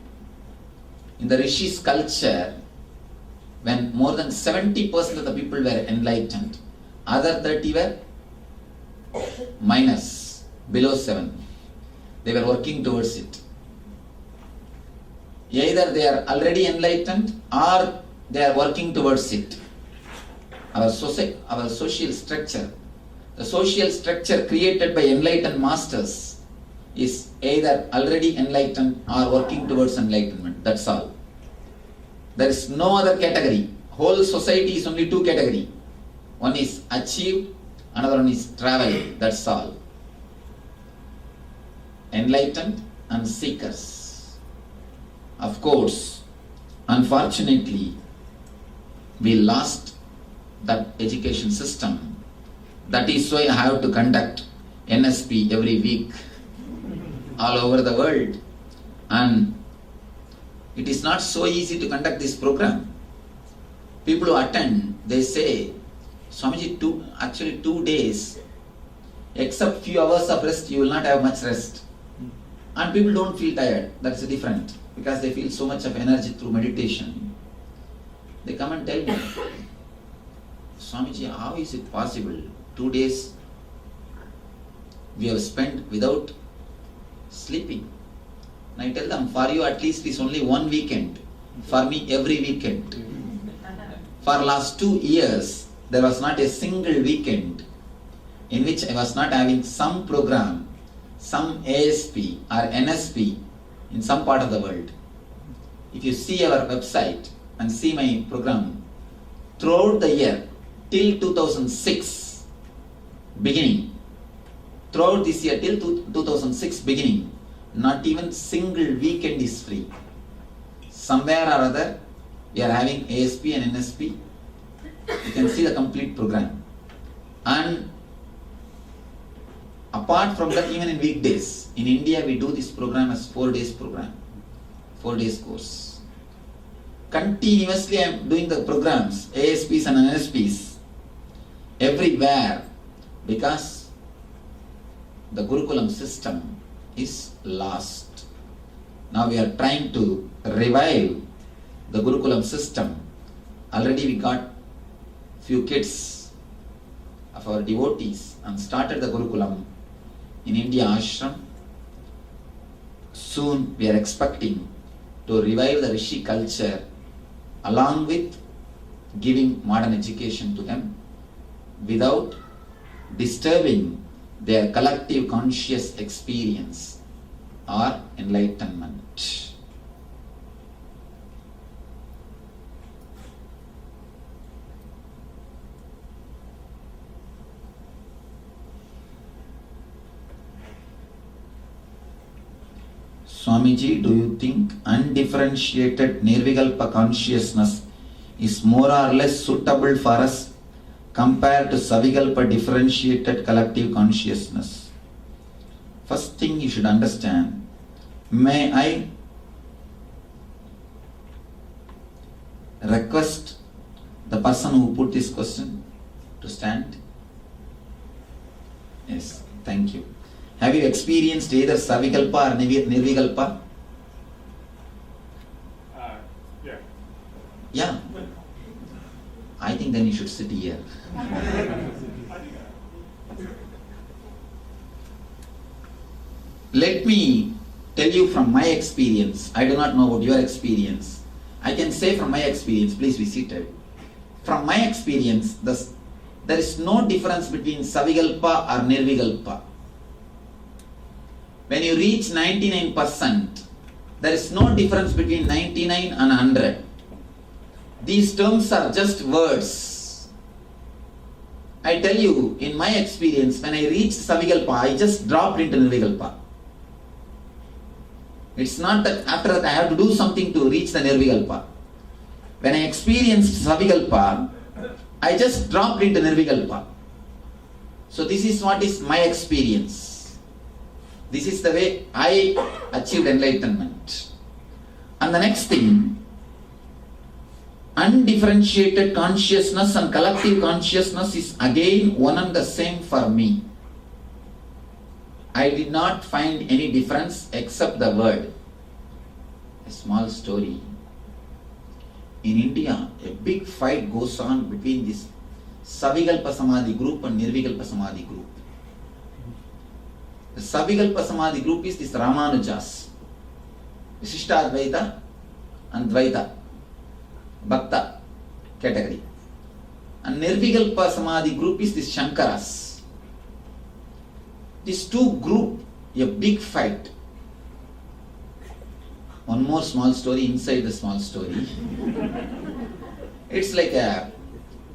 in the Rishi's culture when more than 70% of the people were enlightened. Other 30 were minus, below 7. They were working towards it. Either they are already enlightened or they are working towards it. Our social structure, the social structure created by enlightened masters is either already enlightened or working towards enlightenment. That's all. There is no other category. Whole society is only two categories. One is achieved, another one is travel. That's all. Enlightened and seekers. Of course, unfortunately, we lost that education system. That is why I have to conduct NSP every week all over the world. And it is not so easy to conduct this program. People who attend, they say, Swamiji, 2 days, except few hours of rest, you will not have much rest. And people don't feel tired. That's different, because they feel so much of energy through meditation. They come and tell me, Swamiji, how is it possible? 2 days we have spent without sleeping. And I tell them, for you at least it's only one weekend. For me, every weekend. For last 2 years, there was not a single weekend in which I was not having some program, some ASP or NSP in some part of the world. If you see our website and see my program, throughout the year, till 2006 beginning, throughout this year till 2006 beginning, not even single weekend is free. Somewhere or other, we are having ASP and NSP. You can see the complete program. And apart from that, even in weekdays, in India we do this program as 4 days program, 4 days course. Continuously I am doing the programs, ASPs and NSPs, everywhere, because the Gurukulam system is lost. Now we are trying to revive the Gurukulam system. Already we got few kids of our devotees and started the Gurukulam in India ashram. soon we are expecting to revive the Rishi culture along with giving modern education to them without disturbing their collective conscious experience or enlightenment. Swamiji, do you think undifferentiated Nirvikalpa consciousness is more or less suitable for us compared to Savikalpa differentiated collective consciousness? First thing you should understand, may I request the person who put this question to stand? Yes, thank you. Have you experienced either Savikalpa or Nirvikalpa? Yeah. Yeah. I think then you should sit here. Let me tell you from my experience. I do not know about your experience. I can say from my experience, please be seated. From my experience, there is no difference between Savikalpa or Nirvikalpa. When you reach 99%, there is no difference between 99 and 100. These terms are just words. I tell you, in my experience, when I reached Savikalpa, I just dropped into Nirvikalpa. It's not that after that I have to do something to reach the Nirvikalpa. When I experienced Savikalpa, I just dropped into Nirvikalpa. So this is what is my experience. This is the way I achieved enlightenment. And the next thing, undifferentiated consciousness and collective consciousness is again one and the same for me. I did not find any difference except the word. A small story. In India, a big fight goes on between this Savikalpa Samadhi group and Nirvikalpa Samadhi group. The Savikalpa Samadhi group is this Ramanujas, Vishishtadvaita and Dvaita, Bhakta category. And Nirvikalpa Samadhi group is this Shankaras. These two group, a big fight. One more small story inside the small story. It's like there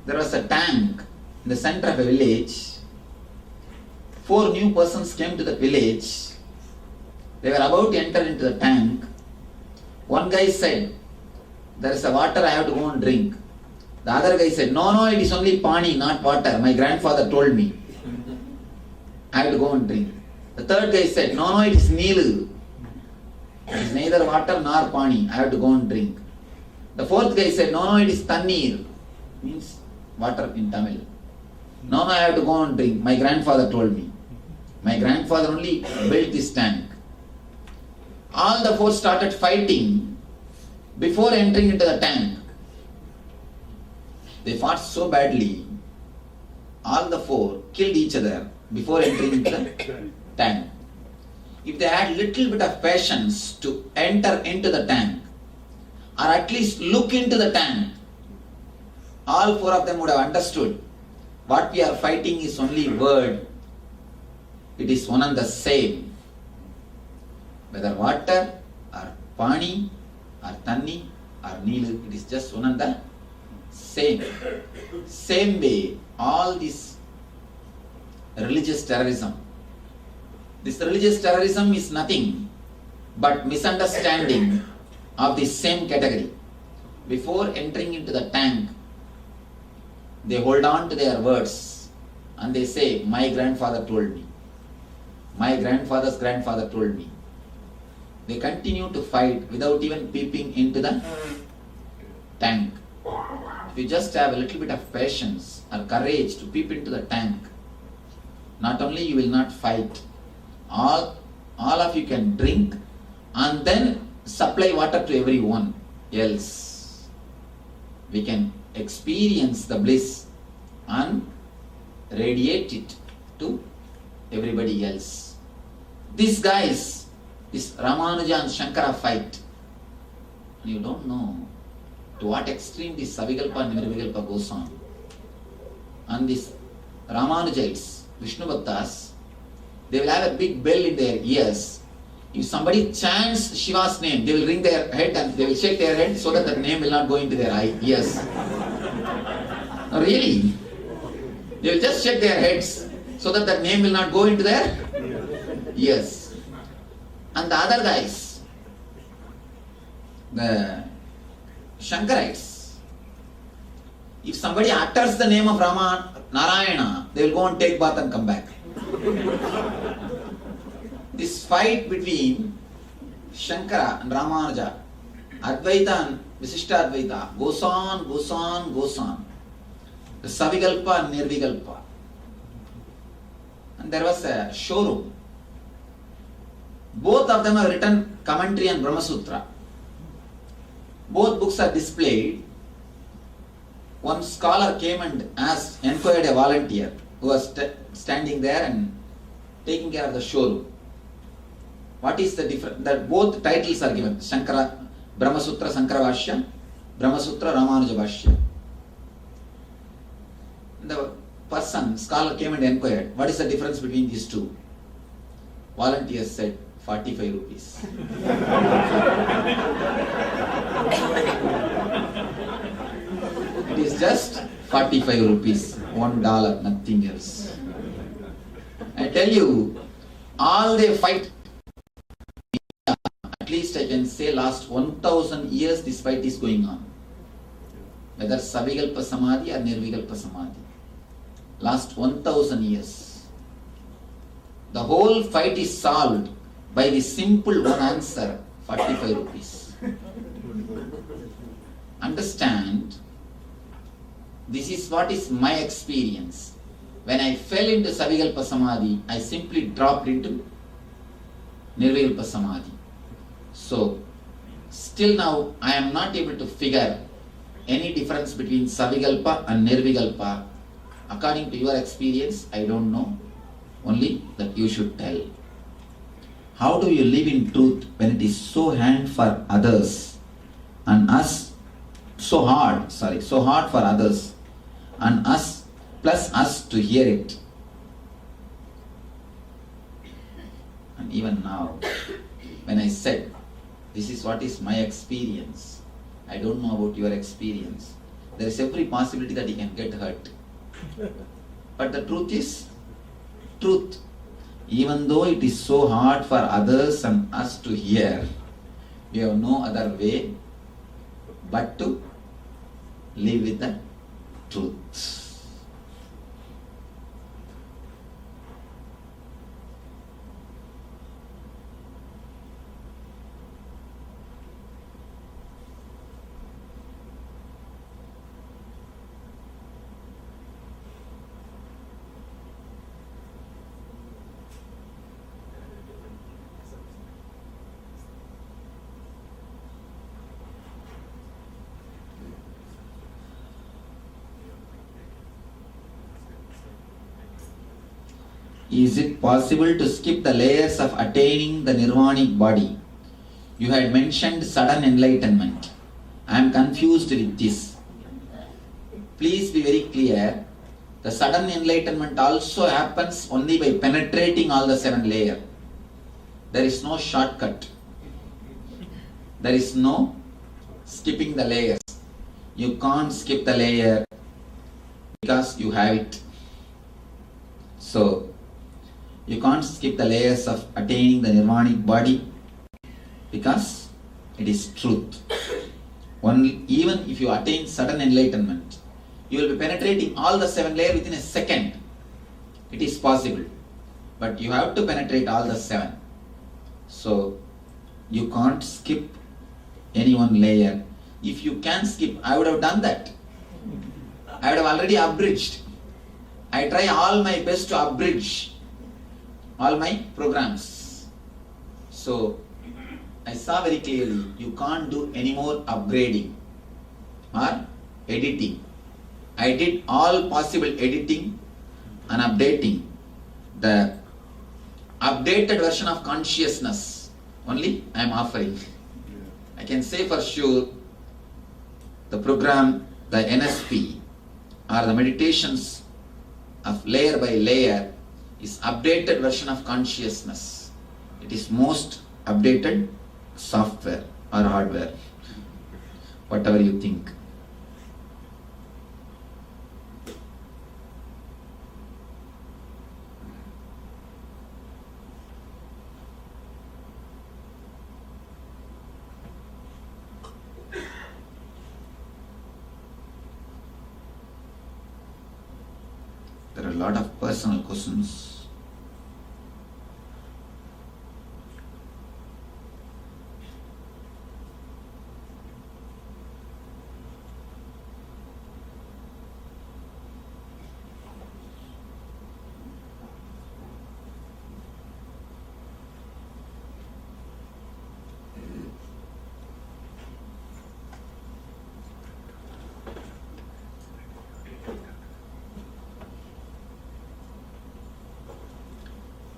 was a tank in the center of a village. 4 new persons came to the village. They were about to enter into the tank. One guy said, there is a water, I have to go and drink. The other guy said, no, it is only pani, not water. My grandfather told me. I have to go and drink. The third guy said, no, it is Neelu. It is neither water nor pani. I have to go and drink. The fourth guy said, no, it is Tannir. Means water in Tamil. No, I have to go and drink. My grandfather told me. My grandfather only built this tank. All the 4 started fighting before entering into the tank. They fought so badly. All the 4 killed each other before entering into the tank. If they had little bit of patience to enter into the tank, or at least look into the tank, all 4 of them would have understood what we are fighting is only word. It is one and the same. Whether water or pani or tanni or neelu, it is just one and the same. Same way, all this religious terrorism. This religious terrorism is nothing but misunderstanding of the same category. Before entering into the tank, they hold on to their words and they say, my grandfather told me. My grandfather's grandfather told me. They continue to fight without even peeping into the tank. If you just have a little bit of patience or courage to peep into the tank, not only you will not fight, all of you can drink and then supply water to everyone else. We can experience the bliss and radiate it to everybody else. These guys, this Ramanuja and Shankara fight. You don't know to what extreme this Savikalpa and Nirvikalpa goes on. And these Ramanujites, Vishnu Bhaktas, they will have a big bell in their ears. If somebody chants Shiva's name, they will ring their head and they will shake their head so that the name will not go into their ears. No, really. They will just shake their heads so that the name will not go into their ears. And the other guys, the Shankarites, if somebody utters the name of Rama, Narayana, they will go and take bath and come back. This fight between Shankara and Ramanuja, Advaita and Visishta Advaita goes on, goes on, goes on. The Savikalpa and Nirvikalpa. And there was a showroom. Both of them have written commentary on Brahma Sutra. Both books are displayed. One scholar came and inquired a volunteer who was standing there and taking care of the showroom. What is the difference? That both titles are given. Shankara, Brahma Sutra Sankara Bhashya, Brahma Sutra Ramanuja Bhashya. The scholar came and inquired, what is the difference between these two? Volunteer said, 45 rupees. It is just 45 rupees, $1, nothing else. I tell you, all they fight, at least I can say last 1000 years this fight is going on. Whether Savikalpa Samadhi or Nirvikalpa Samadhi. Last 1000 years. The whole fight is solved by the simple one answer, 45 rupees. Understand, this is what is my experience. When I fell into Savikalpa Samadhi, I simply dropped into Nirvikalpa Samadhi. So, still now I am not able to figure any difference between Savikalpa and Nirvikalpa. According to your experience, I don't know. Only that you should tell. How do you live in truth when it is so hard for others and us, so hard for others and us plus us to hear it? And even now, when I said, this is what is my experience, I don't know about your experience. There is every possibility that you can get hurt. But the truth is, truth. Even though it is so hard for others and us to hear, we have no other way but to live with the truth. Is it possible to skip the layers of attaining the nirvanic body? You had mentioned sudden enlightenment. I am confused with this. Please be very clear. The sudden enlightenment also happens only by penetrating all the 7 layers. There is no shortcut. There is no skipping the layers. You can't skip the layer because you have it. So, you can't skip the layers of attaining the nirvanic body because it is truth. Even if you attain sudden enlightenment, you will be penetrating all the 7 layers within a second. It is possible. But you have to penetrate all the 7. So, you can't skip any one layer. If you can skip, I would have done that. I would have already abridged. I try all my best to abridge all my programs. So, I saw very clearly, you can't do any more upgrading or editing. I did all possible editing and updating. The updated version of consciousness only I am offering. I can say for sure the program, the NSP, or the meditations of layer by layer is updated version of consciousness. It is most updated software or hardware, whatever you think. There are a lot of personal questions.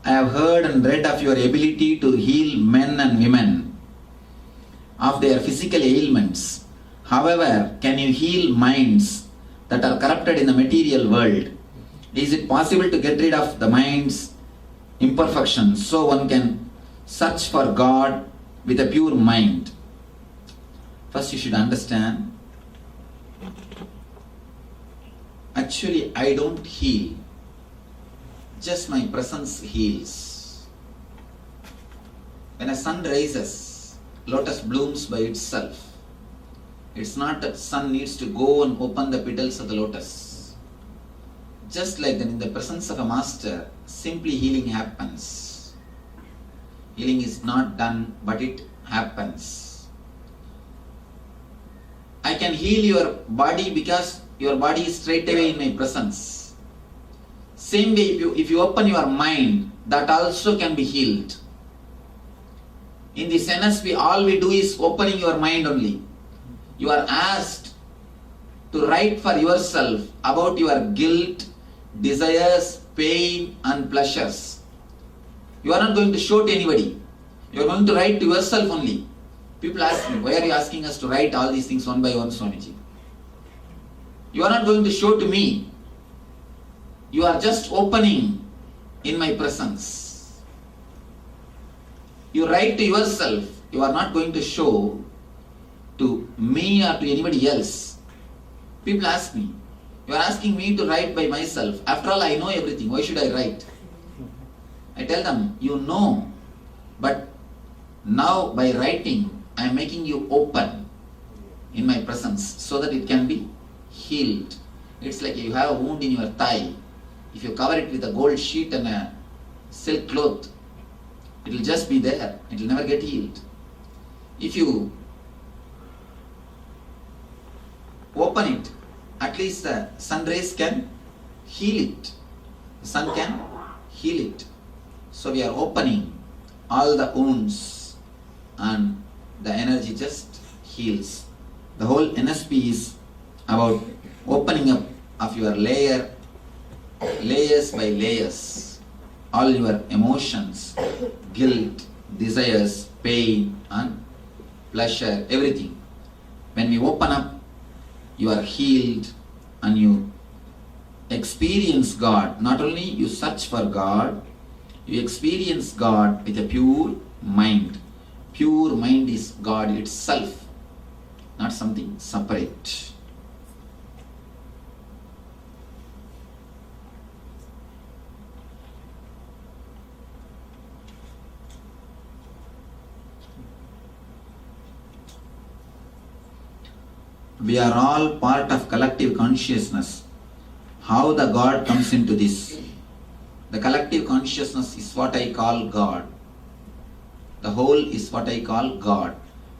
I have heard and read of your ability to heal men and women of their physical ailments. However, can you heal minds that are corrupted in the material world? Is it possible to get rid of the mind's imperfections so one can search for God with a pure mind? First, you should understand, actually, I don't heal. Just my presence heals. When a sun rises, lotus blooms by itself. It's not that sun needs to go and open the petals of the lotus. Just like that, in the presence of a master, simply healing happens. Healing is not done, but it happens. I can heal your body because your body is straight away in my presence. Same way, if you open your mind, that also can be healed. In this NSP, all we do is opening your mind only. You are asked to write for yourself about your guilt, desires, pain and pleasures. You are not going to show to anybody. You are going to write to yourself only. People ask me, why are you asking us to write all these things one by one, Swamiji? You are not going to show to me. You are just opening in my presence. You write to yourself. You are not going to show to me or to anybody else. People ask me, you are asking me to write by myself. After all, I know everything. Why should I write? I tell them, you know, but now by writing, I am making you open in my presence so that it can be healed. It's like you have a wound in your thigh. If you cover it with a gold sheet and a silk cloth, it will just be there. It will never get healed. If you open it, at least the sun rays can heal it. The sun can heal it. So we are opening all the wounds and the energy just heals. The whole NSP is about opening up of your layers by layers, all your emotions, guilt, desires, pain and pleasure, everything. When we open up, you are healed and you experience God. Not only you search for God, you experience God with a pure mind. Pure mind is God itself, not something separate. We are all part of collective consciousness. How the God comes into this? The collective consciousness is what I call God. The whole is what I call God.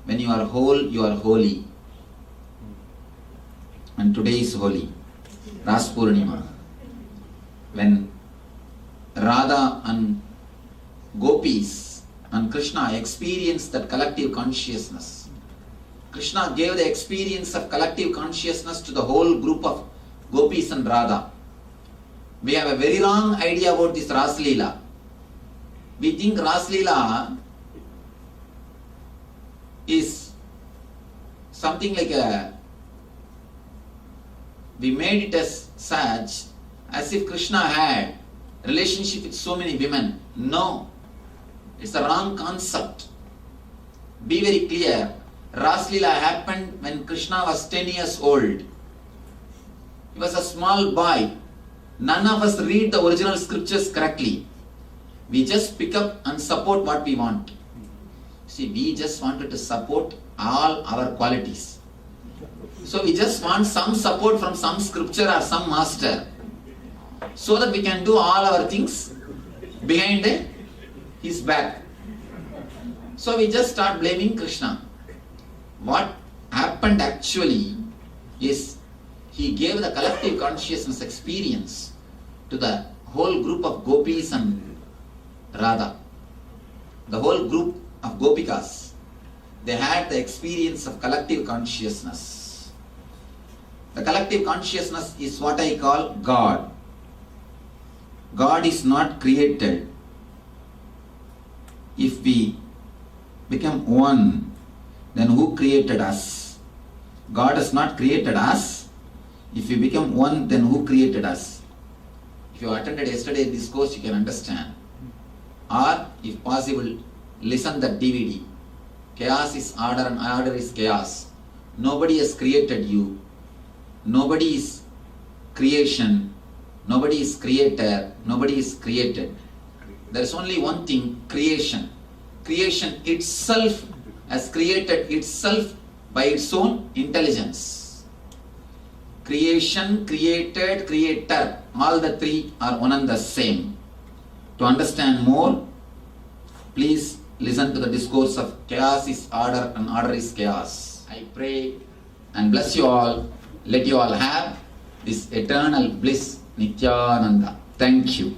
When you are whole, you are holy. And today is holy. Ras Purnima. When Radha and Gopis and Krishna experience that collective consciousness, Krishna gave the experience of collective consciousness to the whole group of Gopis and Radha. We have a very wrong idea about this Ras Leela. We think Ras Leela is something like we made it as such as if Krishna had relationship with so many women. No, it's a wrong concept. Be very clear. Raslila happened when Krishna was 10 years old. He was a small boy. None of us read the original scriptures correctly. We just pick up and support what we want. See, we just wanted to support all our qualities. So we just want some support from some scripture or some master, so that we can do all our things behind his back. So we just start blaming Krishna. What happened actually is he gave the collective consciousness experience to the whole group of gopis and Radha. The whole group of gopikas, they had the experience of collective consciousness. The collective consciousness is what I call God. God is not created. If we become one, then who created us? God has not created us. If we become one, then who created us? If you attended yesterday this course, you can understand. Or, if possible, listen that DVD. Chaos is order and order is chaos. Nobody has created you. Nobody is creation. Nobody is creator. Nobody is created. There is only one thing, creation. Creation itself has created itself by its own intelligence. Creation, created, creator, all the three are one and the same. To understand more, please listen to the discourse of chaos is order and order is chaos. I pray and bless you all. Let you all have this eternal bliss, Nithyananda. Thank you.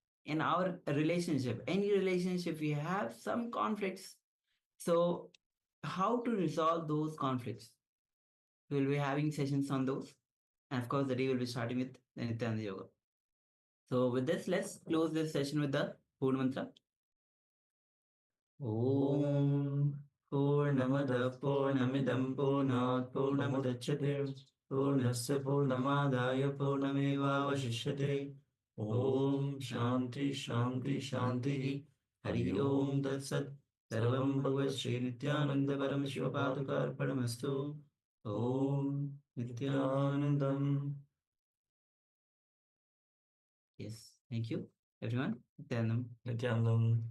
in our relationship, any relationship, we have some conflicts. So, how to resolve those conflicts? We'll be having sessions on those. And of course, the day will be starting with the Nithyananda Yoga. So, with this, let's close this session with the Purna Mantra. Om Purnamada Purnamidam Purnat Purnamudachyate Purnasya Purnamadaya Purnamevavashishyate. Om Shanti Shanti Shanti. Hari Om Tat Sat. Sarvam Bhagavad Shri Nithyananda Paramashivoham Om Nithyanandam. Yes, thank you, everyone. Nithyanandam. Nithyanandam.